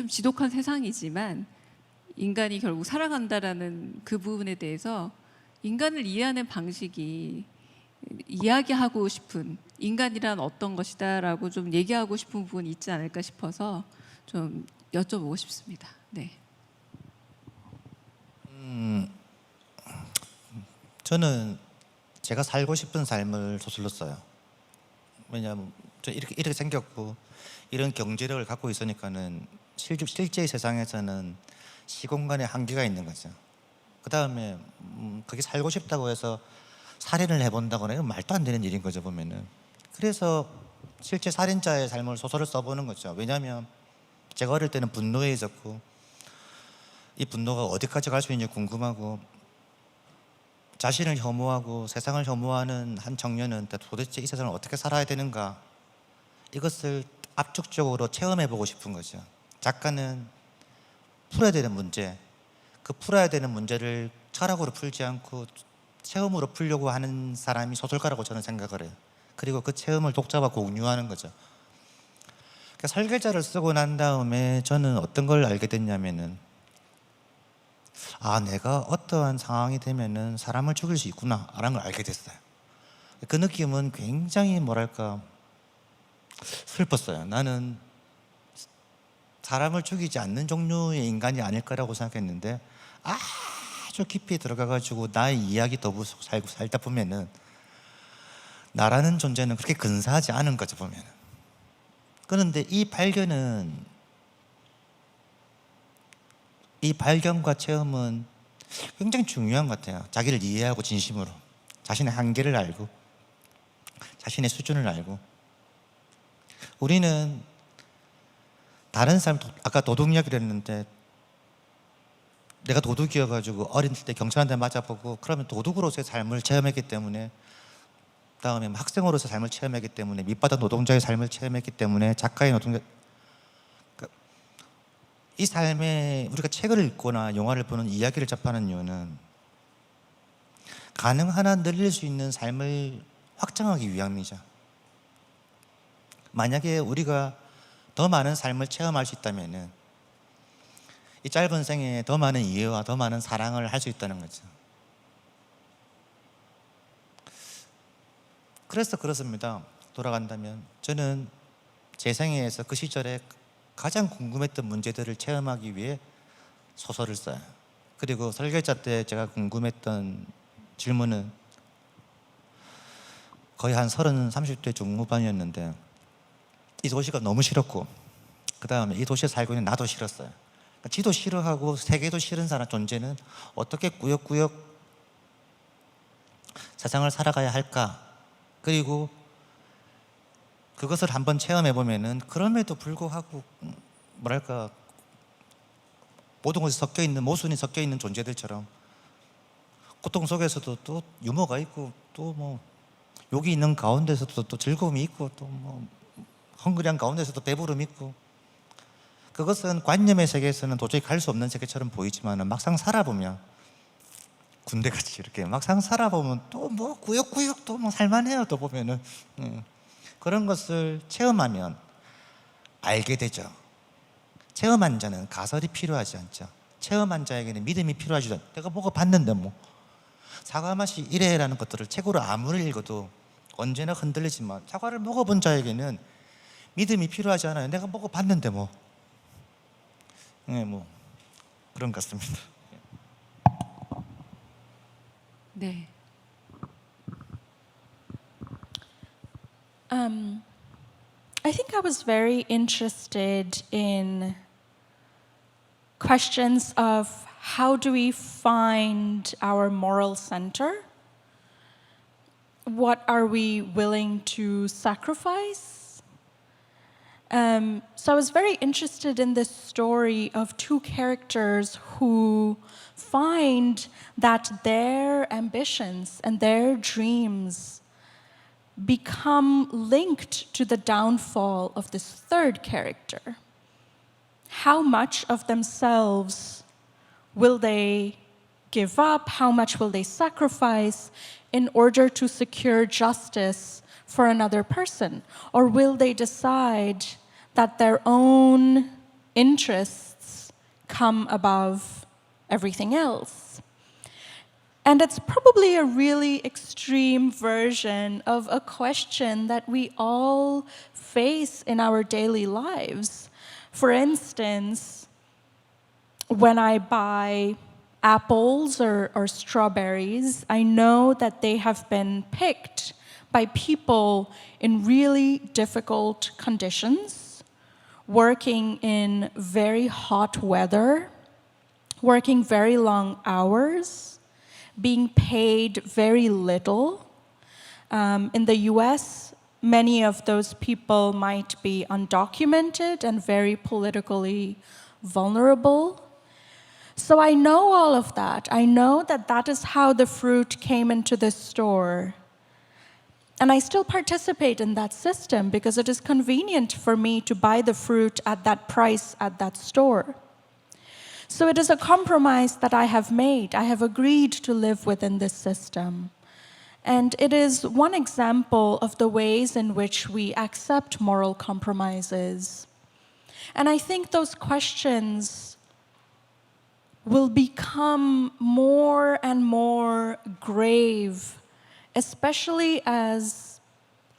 [SPEAKER 1] 지독한 세상이지만 인간이 결국 살아간다라는 그 부분에 대해서 인간을 이해하는 방식이 이야기하고 싶은 인간이란 어떤 것이다라고 좀 얘기하고 싶은 부분이 있지 않을까 싶어서 좀 여쭤보고 싶습니다. 네.
[SPEAKER 2] 저는 제가 살고 싶은 삶을 소설로 써요. 왜냐하면 저 이렇게 생겼고 이런 경제력을 갖고 있으니까는 실제의 세상에서는 시공간에 한계가 있는 거죠. 그 다음에 그게 살고 싶다고 해서 살인을 해본다거나 이건 말도 안 되는 일인 거죠 보면은. 그래서 실제 살인자의 삶을 소설을 써보는 거죠. 왜냐하면 제가 어릴 때는 분노에 있었고 이 분노가 어디까지 갈 수 있는지 궁금하고 자신을 혐오하고 세상을 혐오하는 한 청년은 도대체 이 세상을 어떻게 살아야 되는가 이것을 압축적으로 체험해보고 싶은 거죠. 작가는 풀어야 되는 문제, 그 풀어야 되는 문제를 철학으로 풀지 않고 체험으로 풀려고 하는 사람이 소설가라고 저는 생각을 해요. 그리고 그 체험을 독자와 공유하는 거죠. 그러니까 설계자를 쓰고 난 다음에 저는 어떤 걸 알게 됐냐면은 아 내가 어떠한 상황이 되면은 사람을 죽일 수 있구나 라는 걸 알게 됐어요. 그 느낌은 굉장히 뭐랄까 슬펐어요. 나는 사람을 죽이지 않는 종류의 인간이 아닐 거라고 생각했는데 아주 깊이 들어가가지고 나의 이야기 더 살다 보면은 나라는 존재는 그렇게 근사하지 않은 거죠 보면은. 그런데 이 발견은 이 발견과 체험은 굉장히 중요한 것 같아요. 자기를 이해하고 진심으로 자신의 한계를 알고 자신의 수준을 알고. 우리는 다른 사람, 아까 도둑 이야기를 했는데 내가 도둑이어가지고 어렸을 때 경찰한테 맞아보고 그러면 도둑으로서의 삶을 체험했기 때문에, 그다음에 학생으로서 삶을 체험했기 때문에, 밑바닥 노동자의 삶을 체험했기 때문에, 작가의 노동자, 이 삶에 우리가 책을 읽거나 영화를 보는 이야기를 접하는 이유는 가능한 한 늘릴 수 있는 삶을 확장하기 위함이죠. 만약에 우리가 더 많은 삶을 체험할 수 있다면 이 짧은 생에 더 많은 이해와 더 많은 사랑을 할 수 있다는 거죠. 그래서 그렇습니다. 돌아간다면 저는 제 생애에서 그 시절에 가장 궁금했던 문제들을 체험하기 위해 소설을 써요. 그리고 설계자 때 제가 궁금했던 질문은 거의 한 30대 중후반이었는데 이 도시가 너무 싫었고, 그 다음에 이 도시에 살고 있는 나도 싫었어요. 그러니까 지도 싫어하고 세계도 싫은 사람 존재는 어떻게 꾸역꾸역 세상을 살아가야 할까? 그리고 그것을 한번 체험해 보면은 그럼에도 불구하고 뭐랄까 모든 것이 섞여 있는, 모순이 섞여 있는 존재들처럼 고통 속에서도 또 유머가 있고, 또 뭐 욕이 있는 가운데서도 또 즐거움이 있고, 또 뭐 헝그리한 가운데서도 배부름이 있고, 그것은 관념의 세계에서는 도저히 갈 수 없는 세계처럼 보이지만 막상 살아보면 군대같이 이렇게 막상 살아보면 또 뭐 구역구역 또 뭐 살만해요. 또 보면은 그런 것을 체험하면 알게 되죠. 체험한 자는 가설이 필요하지 않죠. 체험한 자에게는 믿음이 필요하지 않죠. 내가 먹어봤는데 뭐 사과 맛이 이래라는 것들을 책으로 아무리 읽어도 언제나 흔들리지만 사과를 먹어본 자에게는 믿음이 필요하지 않아요. 내가 먹어봤는데 뭐. 네, 뭐 그런 것 같습니다.
[SPEAKER 1] 네.
[SPEAKER 3] I think I was very interested in questions of how do we find our moral center? What are we willing to sacrifice? So I was very interested in this story of two characters who find that their ambitions and their dreams become linked to the downfall of this third character. How much of themselves will they give up? How much will they sacrifice in order to secure justice for another person? Or will they decide that their own interests come above everything else? And it's probably a really extreme version of a question that we all face in our daily lives. For instance, when I buy apples or strawberries, I know that they have been picked by people in really difficult conditions, working in very hot weather, working very long hours, being paid very little. In the US, many of those people might be undocumented and very politically vulnerable. So I know all of that. I know that that is how the fruit came into the store. And I still participate in that system because it is convenient for me to buy the fruit at that price at that store. So it is a compromise that I have made. I have agreed to live within this system. And it is one example of the ways in which we accept moral compromises. And I think those questions will become more and more grave, especially as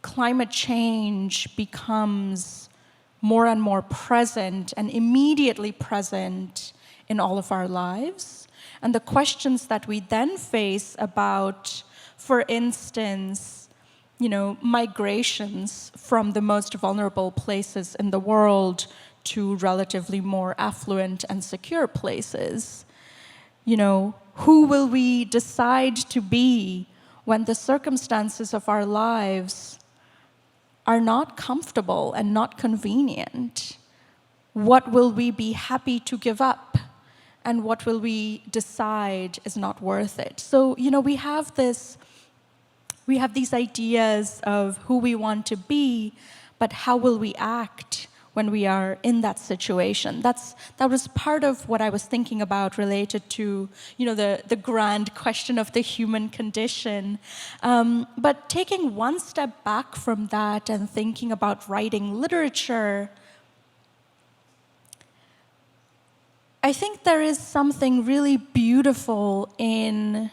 [SPEAKER 3] climate change becomes more and more present and immediately present in all of our lives. And the questions that we then face about, for instance, migrations from the most vulnerable places in the world to relatively more affluent and secure places. You know, who will we decide to be when the circumstances of our lives are not comfortable and not convenient? What will we be happy to give up? And what will we decide is not worth it? So, you know, we have these ideas of who we want to be, but how will we act when we are in that situation? That was part of what I was thinking about related to, you know, the grand question of the human condition. But taking one step back from that and thinking about writing literature, I think there is something really beautiful in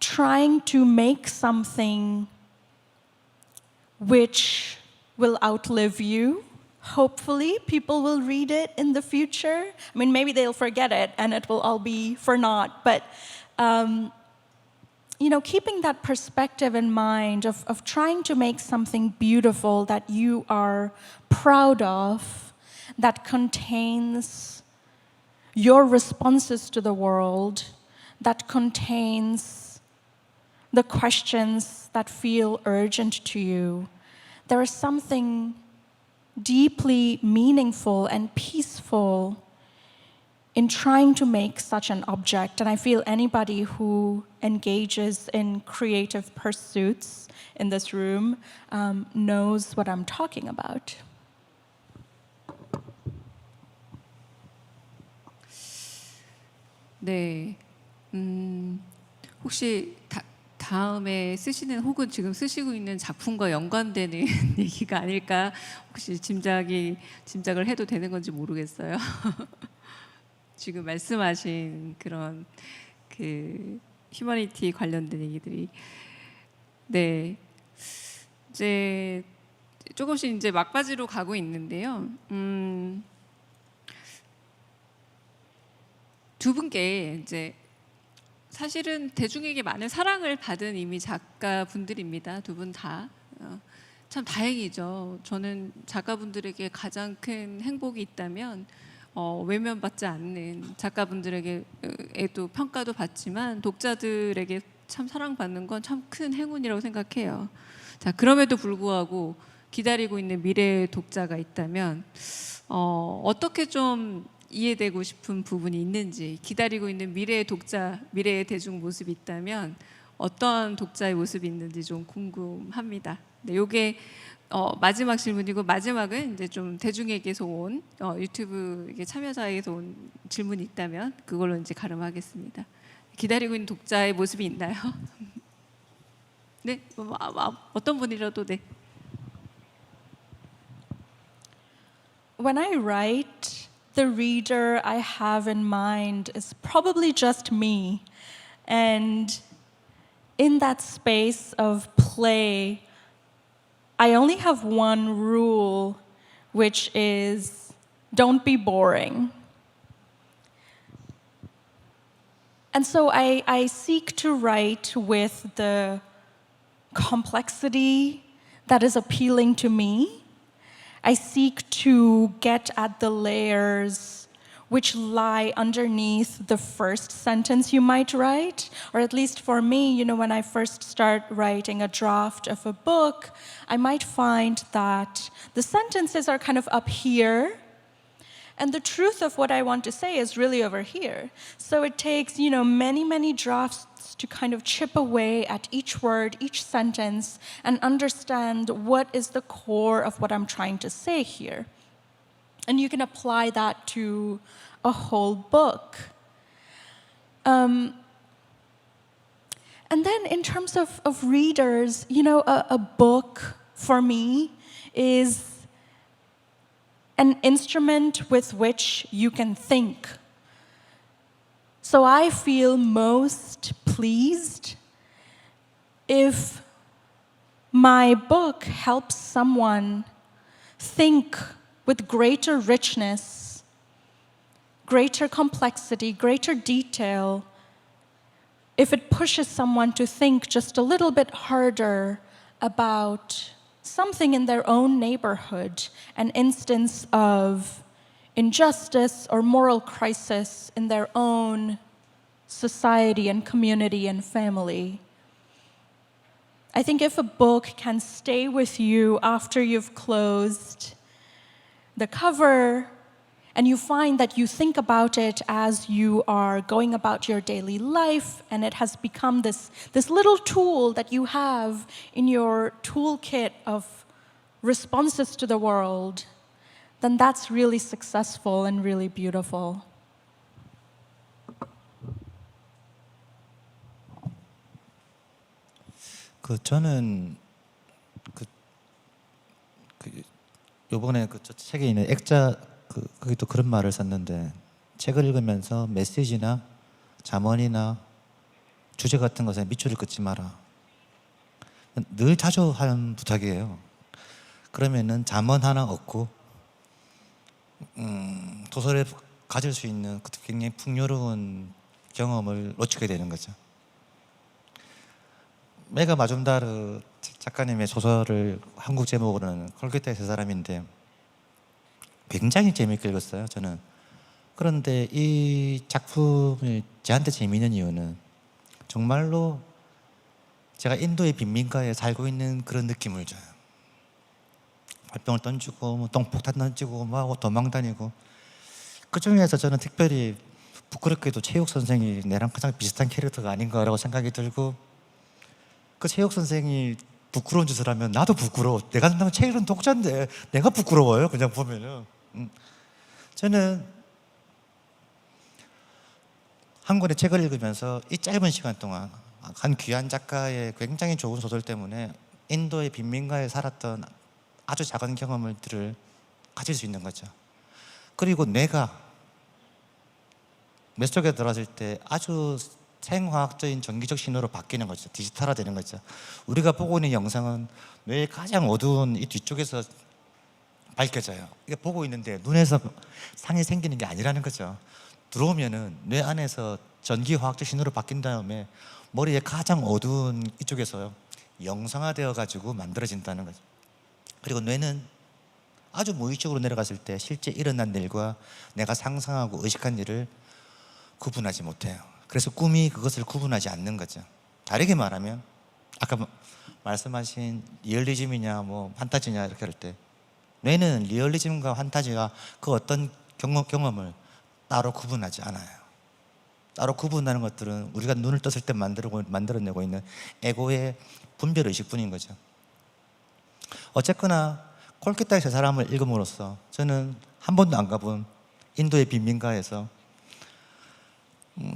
[SPEAKER 3] trying to make something which will outlive you. Hopefully, people will read it in the future. I mean, maybe they'll forget it and it will all be for naught. But, you know, keeping that perspective in mind of trying to make something beautiful that you are proud of, that contains your responses to the world, that contains the questions that feel urgent to you. There is something deeply meaningful and peaceful in trying to make such an object. And I feel anybody who engages in creative pursuits in this room knows what I'm talking about.
[SPEAKER 1] 네, 혹시 다음에 쓰시는 혹은 지금 쓰시고 있는 작품과 연관되는 얘기가 아닐까 혹시 짐작을 해도 되는 건지 모르겠어요. 지금 말씀하신 그런 그 휴머니티 관련된 얘기들이 네 이제 조금씩 이제 막바지로 가고 있는데요. 두 분께 이제 사실은 대중에게 많은 사랑을 받은 이미 작가분들입니다. 두 분 다. 참 다행이죠. 저는 작가분들에게 가장 큰 행복이 있다면 외면받지 않는 작가분들에게도 평가도 받지만 독자들에게 참 사랑받는 건 참 큰 행운이라고 생각해요. 자, 그럼에도 불구하고 기다리고 있는 미래의 독자가 있다면 어떻게 좀 이해되고 싶은 부분이 있는지, 기다리고 있는 미래의 독자, 미래의 대중 모습이 있다면 어떤 독자의 모습이 있는지 좀 궁금합니다. 네, 요게 마지막 질문이고, 마지막은 이제 좀 대중에게서 온 유튜브 참여자에게서 온 질문이 있다면 그걸로 이제 가름하겠습니다. 기다리고 있는 독자의 모습이 있나요? 네, 어떤 분이라도 네.
[SPEAKER 3] When I write, the reader I have in mind is probably just me. And in that space of play, I only have one rule, which is don't be boring. And so I seek to write with the complexity that is appealing to me. I seek to get at the layers which lie underneath the first sentence you might write. Or at least for me, you know, when I first start writing a draft of a book, I might find that the sentences are kind of up here, and the truth of what I want to say is really over here. So it takes, you know, many, many drafts to kind of chip away at each word, each sentence, and understand what is the core of what I'm trying to say here. And you can apply that to a whole book. And then in terms of readers, you know, a book for me is an instrument with which you can think. So I feel most pleased if my book helps someone think with greater richness, greater complexity, greater detail, if it pushes someone to think just a little bit harder about something in their own neighborhood, an instance of injustice or moral crisis in their own society and community and family. I think if a book can stay with you after you've closed the cover and you find that you think about it as you are going about your daily life, and it has become this little tool that you have in your toolkit of responses to the world, then that's really successful and really beautiful.
[SPEAKER 2] 저는 요번에 저 책에 있는 액자 거기도 그런 말을 썼는데, 책을 읽으면서 메시지나 잠언이나 주제 같은 것에 밑줄을 긋지 마라. 늘 자주 하는 부탁이에요. 그러면은 잠언 하나 얻고 도서를 가질 수 있는 굉장히 풍요로운 경험을 놓치게 되는 거죠. 메가 마준다르 작가님의 소설을 한국 제목으로는 콜게타의 세 사람인데 굉장히 재미있게 읽었어요, 저는. 그런데 이 작품이 저한테 재미있는 이유는 정말로 제가 인도의 빈민가에 살고 있는 그런 느낌을 줘요. 발병을 던지고 뭐 똥폭탄 던지고 뭐 하고 도망다니고, 그 중에서 저는 특별히 부끄럽게도 체육 선생이 내랑 가장 비슷한 캐릭터가 아닌가라고 생각이 들고, 그 체육 선생이 부끄러운 짓을 하면 나도 부끄러워. 내가 쓴다면 체육은 독자인데 내가 부끄러워요, 그냥 보면은. 저는 한 권의 책을 읽으면서 이 짧은 시간 동안 한 귀한 작가의 굉장히 좋은 소설 때문에 인도의 빈민가에 살았던 아주 작은 경험들을 가질 수 있는 거죠. 그리고 뇌가 뇌 속에 들어왔을 때 아주 생화학적인 전기적 신호로 바뀌는 거죠. 디지털화되는 거죠. 우리가 보고 있는 영상은 뇌의 가장 어두운 이 뒤쪽에서 밝혀져요. 이게 보고 있는데 눈에서 상이 생기는 게 아니라는 거죠. 들어오면은 뇌 안에서 전기화학적 신호로 바뀐 다음에 머리의 가장 어두운 이쪽에서 영상화되어 가지고 만들어진다는 거죠. 그리고 뇌는 아주 무의식적으로 내려갔을 때 실제 일어난 일과 내가 상상하고 의식한 일을 구분하지 못해요. 그래서 꿈이 그것을 구분하지 않는 거죠. 다르게 말하면 아까 말씀하신 리얼리즘이냐 뭐 판타지냐 이렇게 할 때 뇌는 리얼리즘과 판타지가 그 어떤 경험을 따로 구분하지 않아요. 따로 구분하는 것들은 우리가 눈을 떴을 때 만들어내고 있는 에고의 분별의식뿐인 거죠. 어쨌거나 콜케타의 세 사람을 읽음으로써 저는 한 번도 안 가본 인도의 빈민가에서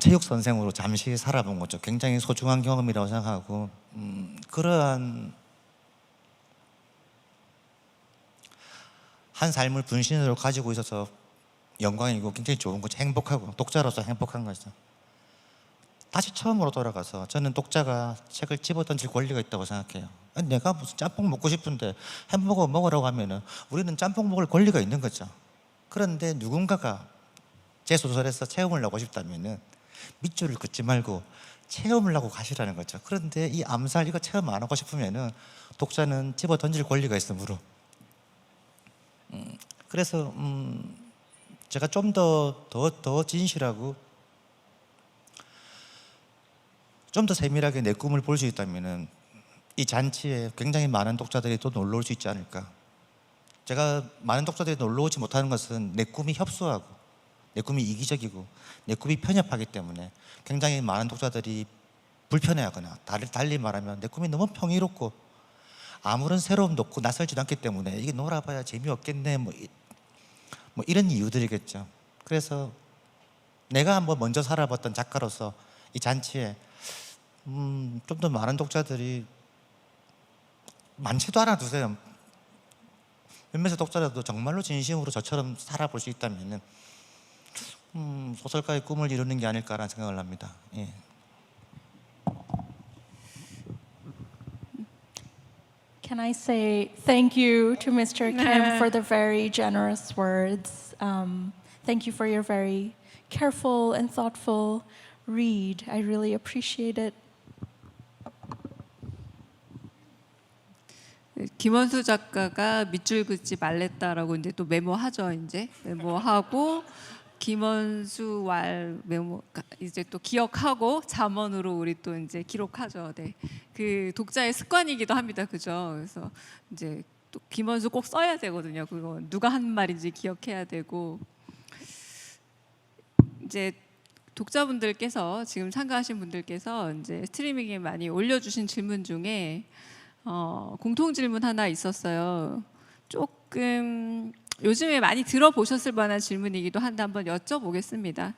[SPEAKER 2] 체육 선생으로 잠시 살아본 거죠. 굉장히 소중한 경험이라고 생각하고, 그러한 한 삶을 분신으로 가지고 있어서 영광이고 굉장히 좋은 거죠. 행복하고 독자로서 행복한 거죠. 다시 처음으로 돌아가서 저는 독자가 책을 집어던질 권리가 있다고 생각해요. 아니, 내가 무슨 짬뽕 먹고 싶은데 햄버거 먹으라고 하면은 우리는 짬뽕 먹을 권리가 있는 거죠. 그런데 누군가가 제 소설에서 체험을 하고 싶다면은 밑줄을 긋지 말고 체험을 하고 가시라는 거죠. 그런데 이 암살 이거 체험 안 하고 싶으면은 독자는 집어 던질 권리가 있으므로. 그래서 제가 좀 더 진실하고 좀 더 세밀하게 내 꿈을 볼 수 있다면은 이 잔치에 굉장히 많은 독자들이 또 놀러 올 수 있지 않을까. 제가 많은 독자들이 놀러 오지 못하는 것은 내 꿈이 협소하고 내 꿈이 이기적이고 내 꿈이 편협하기 때문에 굉장히 많은 독자들이 불편해하거나 달리 말하면 내 꿈이 너무 평이롭고 아무런 새로움도 없고 낯설지도 않기 때문에 이게 놀아봐야 재미없겠네 뭐 이런 이유들이겠죠. 그래서 내가 한번 먼저 살아봤던 작가로서 이 잔치에 좀 더 많은 독자들이 많지도 않아 두세요. 몇몇의 독자라도 정말로 진심으로 저처럼 살아볼 수 있다면은 소설가의 꿈을 이루는 게 아닐까라는 생각을 합니다. 예.
[SPEAKER 3] Can I say thank you to Mr. Kim for the very generous words. Thank you for your very careful and thoughtful read. I really appreciate it.
[SPEAKER 1] 김원수 작가가 밑줄 긋지 말랬다라고 이제 또 메모하죠. 이제 메모하고 김원수 왈 메모 이제 또 기억하고 잠언으로 우리 또 이제 기록하죠. 네, 그 독자의 습관이기도 합니다. 그죠? 그래서 이제 또 김원수 꼭 써야 되거든요. 그거 누가 한 말인지 기억해야 되고 이제 독자분들께서 지금 참가하신 분들께서 이제 스트리밍에 많이 올려주신 질문 중에 공통 질문 하나 있었어요. 조금 요즘에 많이 들어보셨을 만한 질문이기도 한데 한번 여쭤보겠습니다.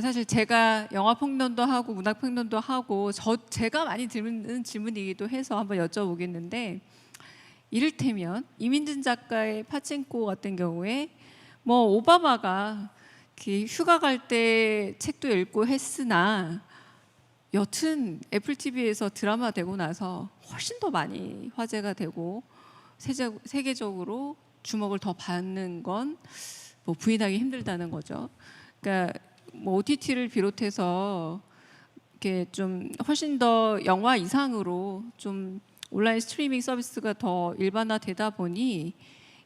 [SPEAKER 1] 사실 제가 영화 평론도 하고 문학 평론도 하고 제가 많이 듣는 질문이기도 해서 한번 여쭤보겠는데 이를테면 이민준 작가의 파친코 같은 경우에 뭐 오바마가 휴가 갈 때 책도 읽고 했으나 여튼 애플 TV에서 드라마 되고 나서 훨씬 더 많이 화제가 되고 세계적으로 주목을 더 받는 건 뭐 부인하기 힘들다는 거죠. 그러니까 뭐 OTT를 비롯해서 이렇게 좀 훨씬 더 영화 이상으로 좀 온라인 스트리밍 서비스가 더 일반화되다 보니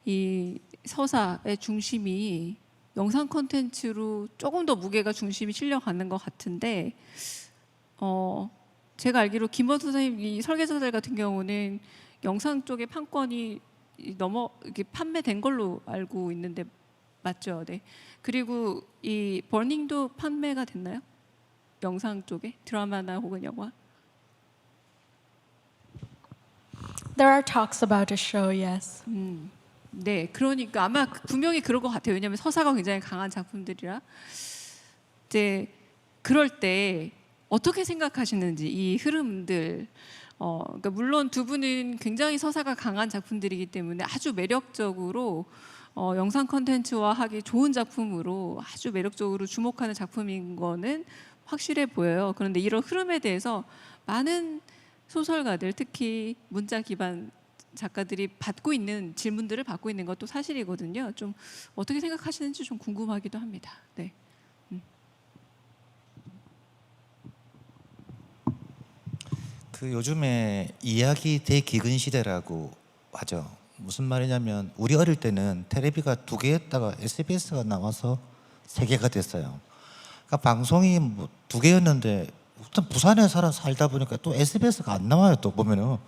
[SPEAKER 1] 이 서사의 중심이 영상 콘텐츠로 조금 더 무게가 중심이 실려가는 것 같은데 제가 알기로 김원수 선생님 이 설계자들 같은 경우는 영상 쪽의 판권이 이렇게 판매된 걸로 알고 있는데 맞죠? 네. 그리고 이 버닝도 판매가 됐나요? 영상 쪽에 드라마나 혹은 영화?
[SPEAKER 3] There are talks about a show, yes.
[SPEAKER 1] 네, 그러니까 아마 분명히 그럴 것 같아요. 왜냐하면 서사가 굉장히 강한 작품들이라. 이제 그럴 때 어떻게 생각하시는지 이 흐름들. 그러니까 물론 두 분은 굉장히 서사가 강한 작품들이기 때문에 아주 매력적으로 영상 컨텐츠화하기 좋은 작품으로 아주 매력적으로 주목하는 작품인 거는 확실해 보여요. 그런데 이런 흐름에 대해서 많은 소설가들, 특히 문자 기반 작가들이 받고 있는 질문들을 받고 있는 것도 사실이거든요. 좀 어떻게 생각하시는지 좀 궁금하기도 합니다. 네.
[SPEAKER 2] 그 요즘에 이야기 대기근 시대라고 하죠. 무슨 말이냐면 우리 어릴 때는 텔레비가 2개였다가 SBS가 나와서 3개가 됐어요. 그러니까 방송이 뭐 2개였는데 일단 부산에 살다 보니까 또 SBS가 안 나와요. 또 보면은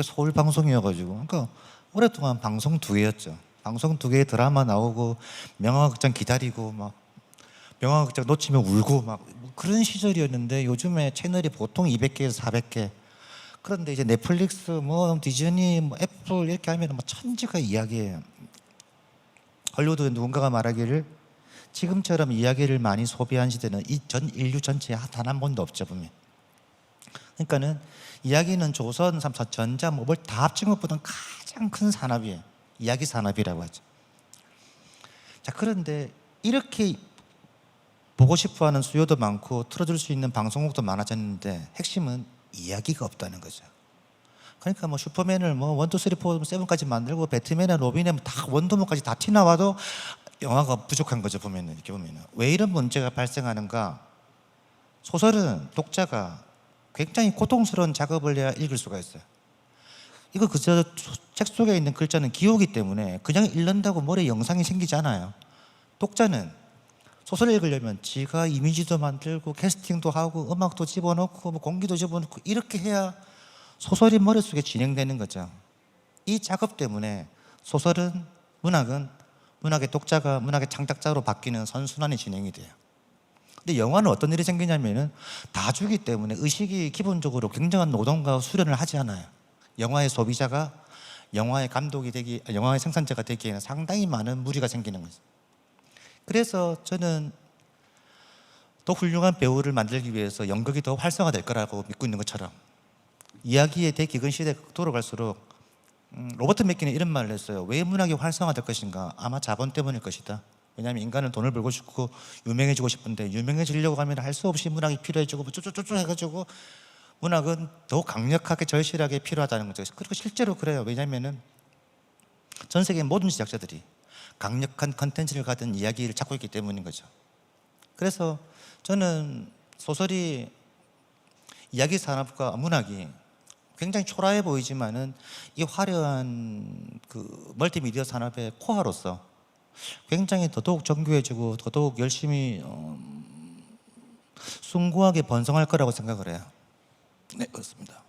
[SPEAKER 2] 서울 방송이어가지고 그러니까 오랫동안 방송 2개였죠. 방송 2개의 드라마 나오고 명화극장 기다리고 막 명화극장 놓치면 울고 막 그런 시절이었는데 요즘에 채널이 보통 200개에서 400개. 그런데 이제 넷플릭스, 뭐 디즈니, 뭐 애플 이렇게 하면 뭐 천지가 이야기예요. 헐리우드 누군가가 말하기를 지금처럼 이야기를 많이 소비한 시대는 이 전 인류 전체에 단 한 번도 없죠 보면. 그러니까는 이야기는 조선, 삼사, 전자, 뭘 다 합친 것보다는 가장 큰 산업이에요. 이야기 산업이라고 하죠. 자, 그런데 이렇게 보고 싶어하는 수요도 많고 틀어줄 수 있는 방송국도 많아졌는데 핵심은 이야기가 없다는 거죠. 그러니까 뭐 슈퍼맨을 뭐 1, 2, 3, 4, 7까지 만들고 배트맨이나 로빈에 다 원더문까지 다 튀나와도 영화가 부족한 거죠. 보면은 이렇게 보면은 왜 이런 문제가 발생하는가? 소설은 독자가 굉장히 고통스러운 작업을 해야 읽을 수가 있어요. 이거 그저 책 속에 있는 글자는 기호기 때문에 그냥 읽는다고 머리에 영상이 생기지 않아요. 독자는 소설을 읽으려면 지가 이미지도 만들고 캐스팅도 하고 음악도 집어넣고 뭐 공기도 집어넣고 이렇게 해야 소설이 머릿속에 진행되는 거죠. 이 작업 때문에 소설은 문학의 독자가 문학의 창작자로 바뀌는 선순환이 진행이 돼요. 근데 영화는 어떤 일이 생기냐면은 다주기 때문에 의식이 기본적으로 굉장한 노동과 수련을 하지 않아요. 영화의 소비자가 영화의 감독이 영화의 생산자가 되기에는 상당히 많은 무리가 생기는 거죠. 그래서 저는 더 훌륭한 배우를 만들기 위해서 연극이 더 활성화될 거라고 믿고 있는 것처럼 이야기의 대기근 시대가 돌아갈수록 로버트 맥킨이 이런 말을 했어요. 왜 문학이 활성화될 것인가? 아마 자본 때문일 것이다. 왜냐하면 인간은 돈을 벌고 싶고 유명해지고 싶은데 유명해지려고 하면 할 수 없이 문학이 필요해지고 쭈쭈쭈쭈 해가지고 문학은 더 강력하게 절실하게 필요하다는 거죠. 그리고 실제로 그래요. 왜냐하면 전 세계 모든 제작자들이 강력한 컨텐츠를 가진 이야기를 찾고 있기 때문인 거죠. 그래서 저는 소설이 이야기 산업과 문학이 굉장히 초라해 보이지만은 이 화려한 그 멀티미디어 산업의 코어로서 굉장히 더더욱 정교해지고 더더욱 열심히 숭고하게 번성할 거라고 생각을 해요. 네, 그렇습니다.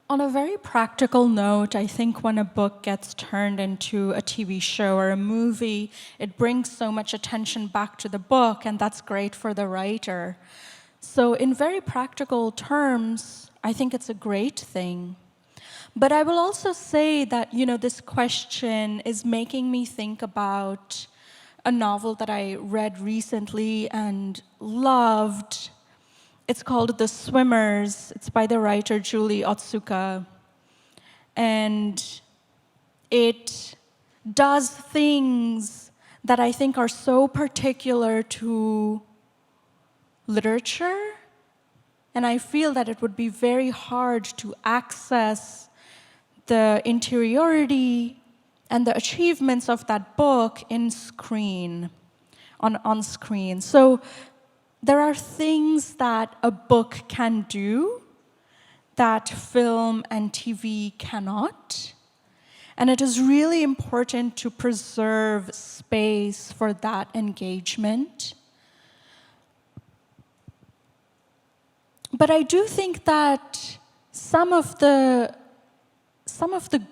[SPEAKER 3] On a very practical note, I think when a book gets turned into a TV show or a movie, it brings so much attention back to the book, and that's great for the writer. So, in very practical terms, I think it's a great thing. But I will also say that, this question is making me think about a novel that I read recently and loved. It's called The Swimmers. It's by the writer Julie Otsuka. And it does things that I think are so particular to literature. And I feel that it would be very hard to access the interiority and the achievements of that book on screen. So there are things that a book can do that film and TV cannot. And it is really important to preserve space for that engagement. But I do think that some of the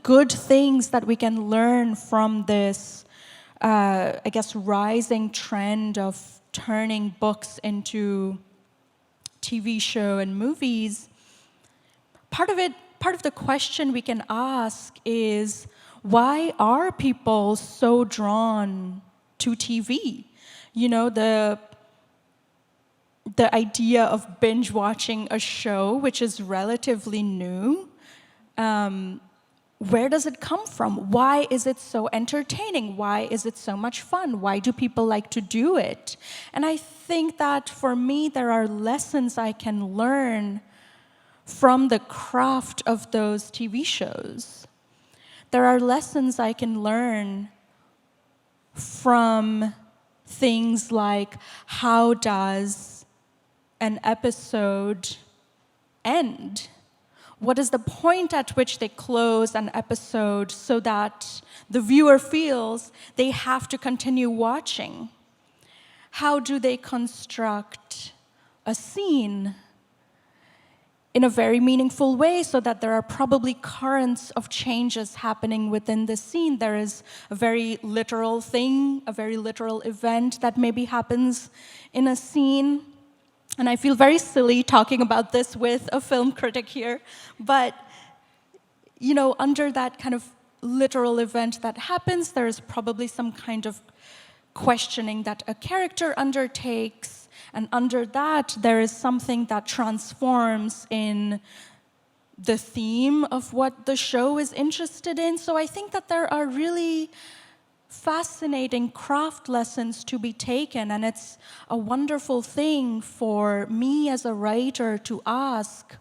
[SPEAKER 3] good things that we can learn from this, rising trend of turning books into TV show and movies, part of the question we can ask is, why are people so drawn to TV? The idea of binge watching a show, which is relatively new, where does it come from? Why is it so entertaining? Why is it so much fun? Why do people like to do it? And I think that for me, there are lessons I can learn from the craft of those TV shows. There are lessons I can learn from things like, how does an episode end? What is the point at which they close an episode so that the viewer feels they have to continue watching? How do they construct a scene in a very meaningful way so that there are probably currents of changes happening within the scene? There is a very literal thing, a very literal event that maybe happens in a scene. And I feel very silly talking about this with a film critic here, but under that kind of literal event that happens, there is probably some kind of questioning that a character undertakes, and under that, there is something that transforms in the theme of what the show is interested in. So I think that there are really fascinating craft lessons to be taken, and it's a wonderful thing for me as a writer to ask,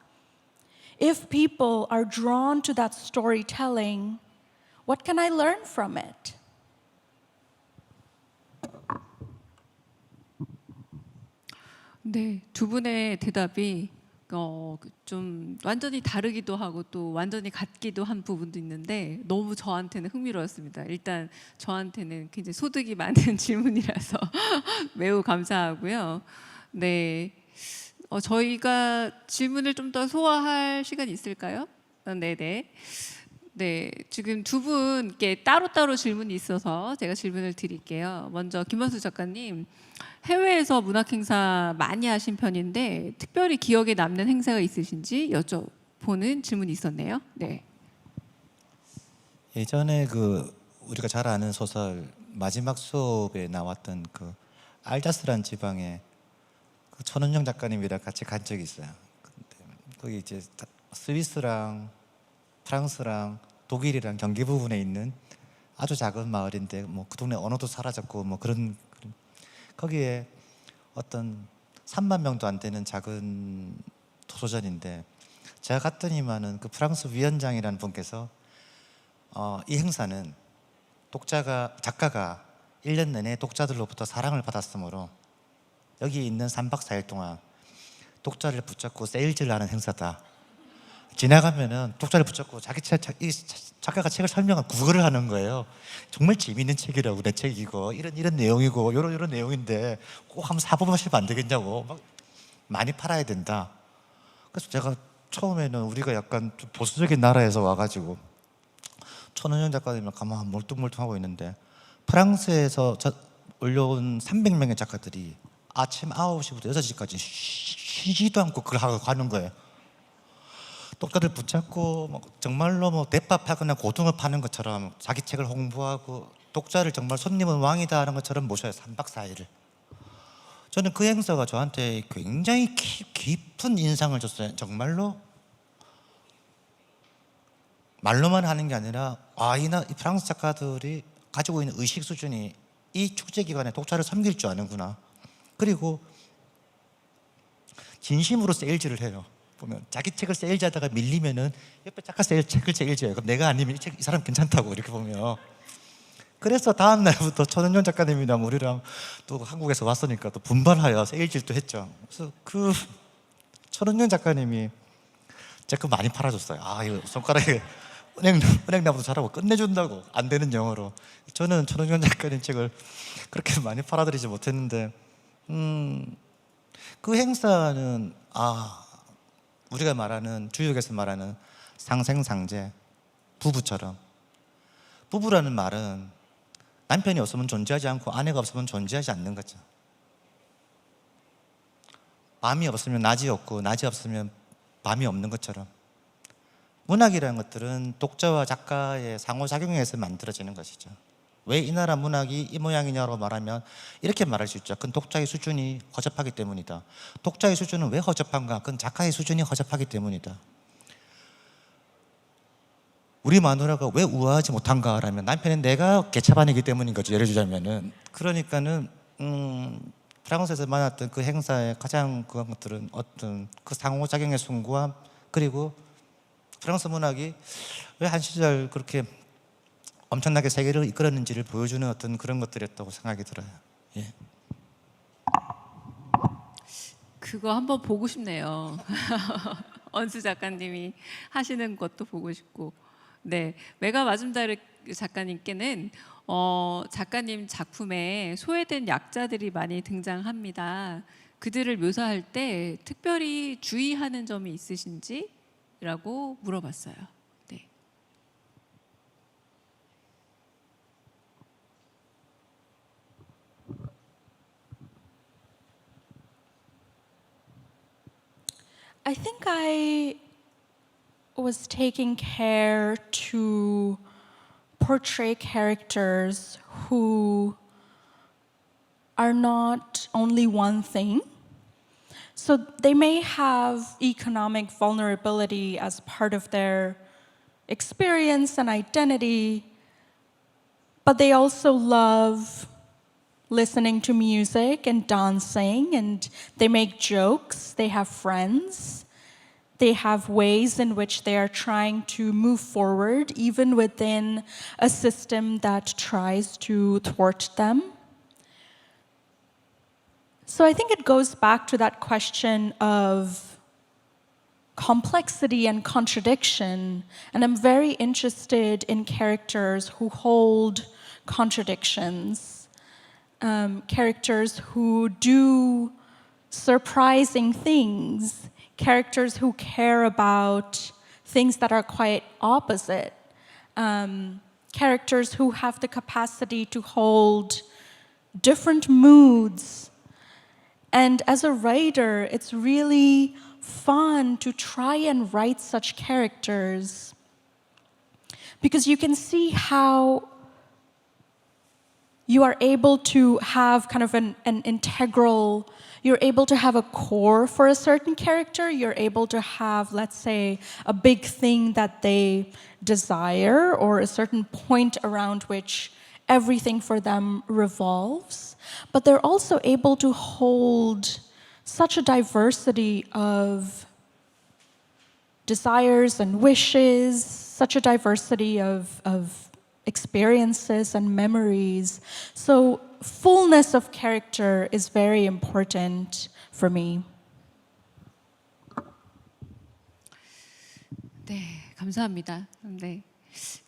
[SPEAKER 3] if people are drawn to that storytelling, what can I learn from it?
[SPEAKER 1] 네, 두 분의 대답이 좀 완전히 다르기도 하고 또 완전히 같기도 한 부분도 있는데 너무 저한테는 흥미로웠습니다. 일단 저한테는 굉장히 소득이 많은 질문이라서 매우 감사하고요. 네, 저희가 질문을 좀 더 소화할 시간이 있을까요? 네네. 네, 지금 두 분께 따로따로 질문이 있어서 제가 질문을 드릴게요. 먼저 김원수 작가님, 해외에서 문학 행사 많이 하신 편인데 특별히 기억에 남는 행사가 있으신지 여쭤보는 질문이 있었네요. 네.
[SPEAKER 2] 예전에 우리가 잘 아는 소설 마지막 수업에 나왔던 알자스란 지방에 천은영 작가님이랑 같이 간 적이 있어요. 근데 거기 이제 스위스랑 프랑스랑 독일이랑 경계 부분에 있는 아주 작은 마을인데 그 동네 언어도 사라졌고 그런 거기에 어떤 3만 명도 안 되는 작은 도서전인데 제가 갔더니만은 그 프랑스 위원장이라는 분께서 이 행사는 작가가 1년 내내 독자들로부터 사랑을 받았으므로 여기 있는 3박 4일 동안 독자를 붙잡고 세일즈를 하는 행사다. 지나가면은 독자를 붙잡고 이 작가가 책을 설명한 국어를 하는 거예요. 정말 재미있는 책이라고, 내 책이고 이런 내용이고 이런 내용인데 꼭 한번 사보시면 안 되겠냐고. 막 많이 팔아야 된다. 그래서 제가 처음에는 우리가 약간 좀 보수적인 나라에서 와가지고 천은영 작가님이랑 가만 멀뚱멀뚱하고 있는데 프랑스에서 올려온 300명의 작가들이 아침 9시부터 6시까지 쉬지도 않고 그걸 하고 가는 거예요. 독자들 붙잡고 정말로 대파파거나 고등어 파는 것처럼 자기 책을 홍보하고 독자를 정말 손님은 왕이다 하는 것처럼 모셔요. 3박 4일을. 저는 그 행사가 저한테 굉장히 깊은 인상을 줬어요. 정말로 말로만 하는 게 아니라 이 프랑스 작가들이 가지고 있는 의식 수준이 이 축제 기간에 독자를 섬길 줄 아는구나. 그리고 진심으로 세일즈를 해요. 보면 자기 책을 세일즈하다가 밀리면은 옆에 작가 책을 세일즈해요. 그럼 내가 아니면 이 사람 괜찮다고 이렇게 보면. 그래서 다음 날부터 천은영 작가님이랑 우리랑 또 한국에서 왔으니까 또 분발하여 세일즈를 또 했죠. 그래서 그 천은영 작가님이 제 거 많이 팔아줬어요. 이거 손가락에 은행나무도 잘하고 끝내준다고, 안 되는 영어로. 저는 천은영 작가님 책을 그렇게 많이 팔아드리지 못했는데 그 행사는 우리가 말하는 주역에서 말하는 상생상제, 부부처럼. 부부라는 말은 남편이 없으면 존재하지 않고 아내가 없으면 존재하지 않는 거죠. 밤이 없으면 낮이 없고 낮이 없으면 밤이 없는 것처럼 문학이라는 것들은 독자와 작가의 상호작용에서 만들어지는 것이죠. 왜 이 나라 문학이 이 모양이냐고 말하면 이렇게 말할 수 있죠. 그건 독자의 수준이 허접하기 때문이다. 독자의 수준은 왜 허접한가? 그건 작가의 수준이 허접하기 때문이다. 우리 마누라가 왜 우아하지 못한가? 라면 남편은 내가 개차반이기 때문인 거죠. 예를 들자면은. 그러니까는 프랑스에서 만났던 그 행사의 가장 그런 것들은 어떤 그 상호작용의 숭고함, 그리고 프랑스 문학이 왜 한 시절 그렇게 엄청나게 세계를 이끌었는지를 보여주는 어떤 그런 것들이었다고 생각이 들어요. 예.
[SPEAKER 1] 그거 한번 보고 싶네요. 언수 작가님이 하시는 것도 보고 싶고. 네, 메가 마줌다르 작가님께는 작가님 작품에 소외된 약자들이 많이 등장합니다. 그들을 묘사할 때 특별히 주의하는 점이 있으신지라고 물어봤어요. 네.
[SPEAKER 3] I think I was taking care to portray characters who are not only one thing. So they may have economic vulnerability as part of their experience and identity, but they also love listening to music and dancing, and they make jokes, they have friends, they have ways in which they are trying to move forward, even within a system that tries to thwart them. So I think it goes back to that question of complexity and contradiction, and I'm very interested in characters who hold contradictions. Characters who do surprising things, characters who care about things that are quite opposite, characters who have the capacity to hold different moods. And as a writer, it's really fun to try and write such characters because you can see how you are able to have kind of an integral, you're able to have a core for a certain character, you're able to have, let's say, a big thing that they desire or a certain point around which everything for them revolves, but they're also able to hold such a diversity of desires and wishes, such a diversity of experiences and memories. So fullness of character is very important for me.
[SPEAKER 1] 네, 감사합니다. 네.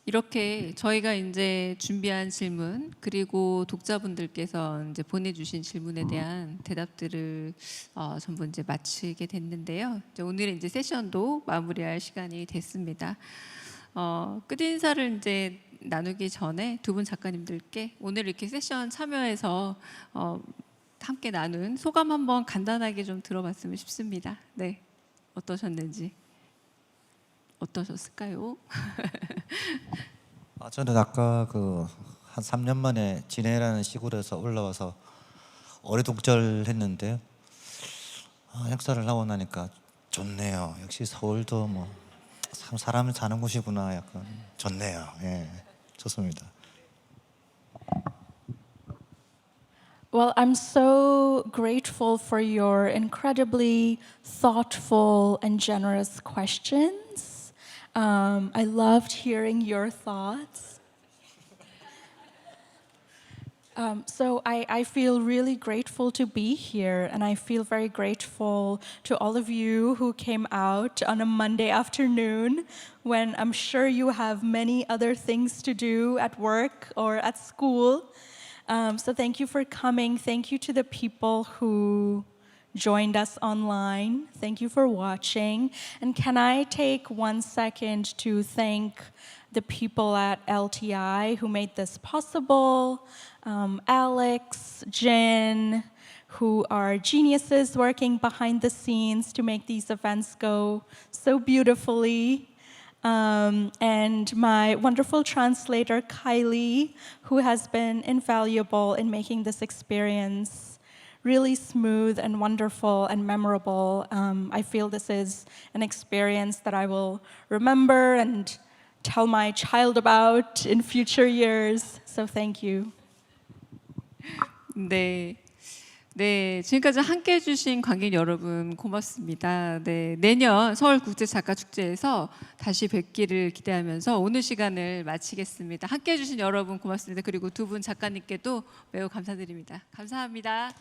[SPEAKER 1] 이렇게 저희가 이제 준비한 질문 그리고 독자분들께서 이제 보내주신 질문에 대한 대답들을 전부 이제 마치게 됐는데요. 이제 오늘의 이제 세션도 마무리할 시간이 됐습니다. 끝 인사를 이제 나누기 전에 두 분 작가님들께 오늘 이렇게 세션 참여해서 함께 나눈 소감 한번 간단하게 좀 들어봤으면 싶습니다. 네, 어떠셨는지. 어떠셨을까요?
[SPEAKER 2] 저는 아까 그 한 3년 만에 진해라는 시골에서 올라와서 어리둥절했는데 역사를 나오고 나니까 좋네요. 역시 서울도 뭐 참 사람이 사는 곳이구나. 약간 좋네요. 예, 좋습니다.
[SPEAKER 3] Well, I'm so grateful for your incredibly thoughtful and generous questions. I loved hearing your thoughts. So I feel really grateful to be here, and I feel very grateful to all of you who came out on a Monday afternoon when I'm sure you have many other things to do at work or at school. So thank you for coming. Thank you to the people who joined us online. Thank you for watching. And can I take 1 second to thank the people at LTI who made this possible? Alex, Jen, who are geniuses working behind the scenes to make these events go so beautifully. And my wonderful translator, Kylie, who has been invaluable in making this experience really smooth and wonderful and memorable. I feel this is an experience that I will remember and tell my child about in future years. So thank you.
[SPEAKER 1] 네. 네, 지금까지 함께 해주신 관객 여러분 고맙습니다. 네, 내년 서울국제작가축제에서 다시 뵙기를 기대하면서 오늘 시간을 마치겠습니다. 함께 해주신 여러분 고맙습니다. 그리고 두 분 작가님께도 매우 감사드립니다. 감사합니다.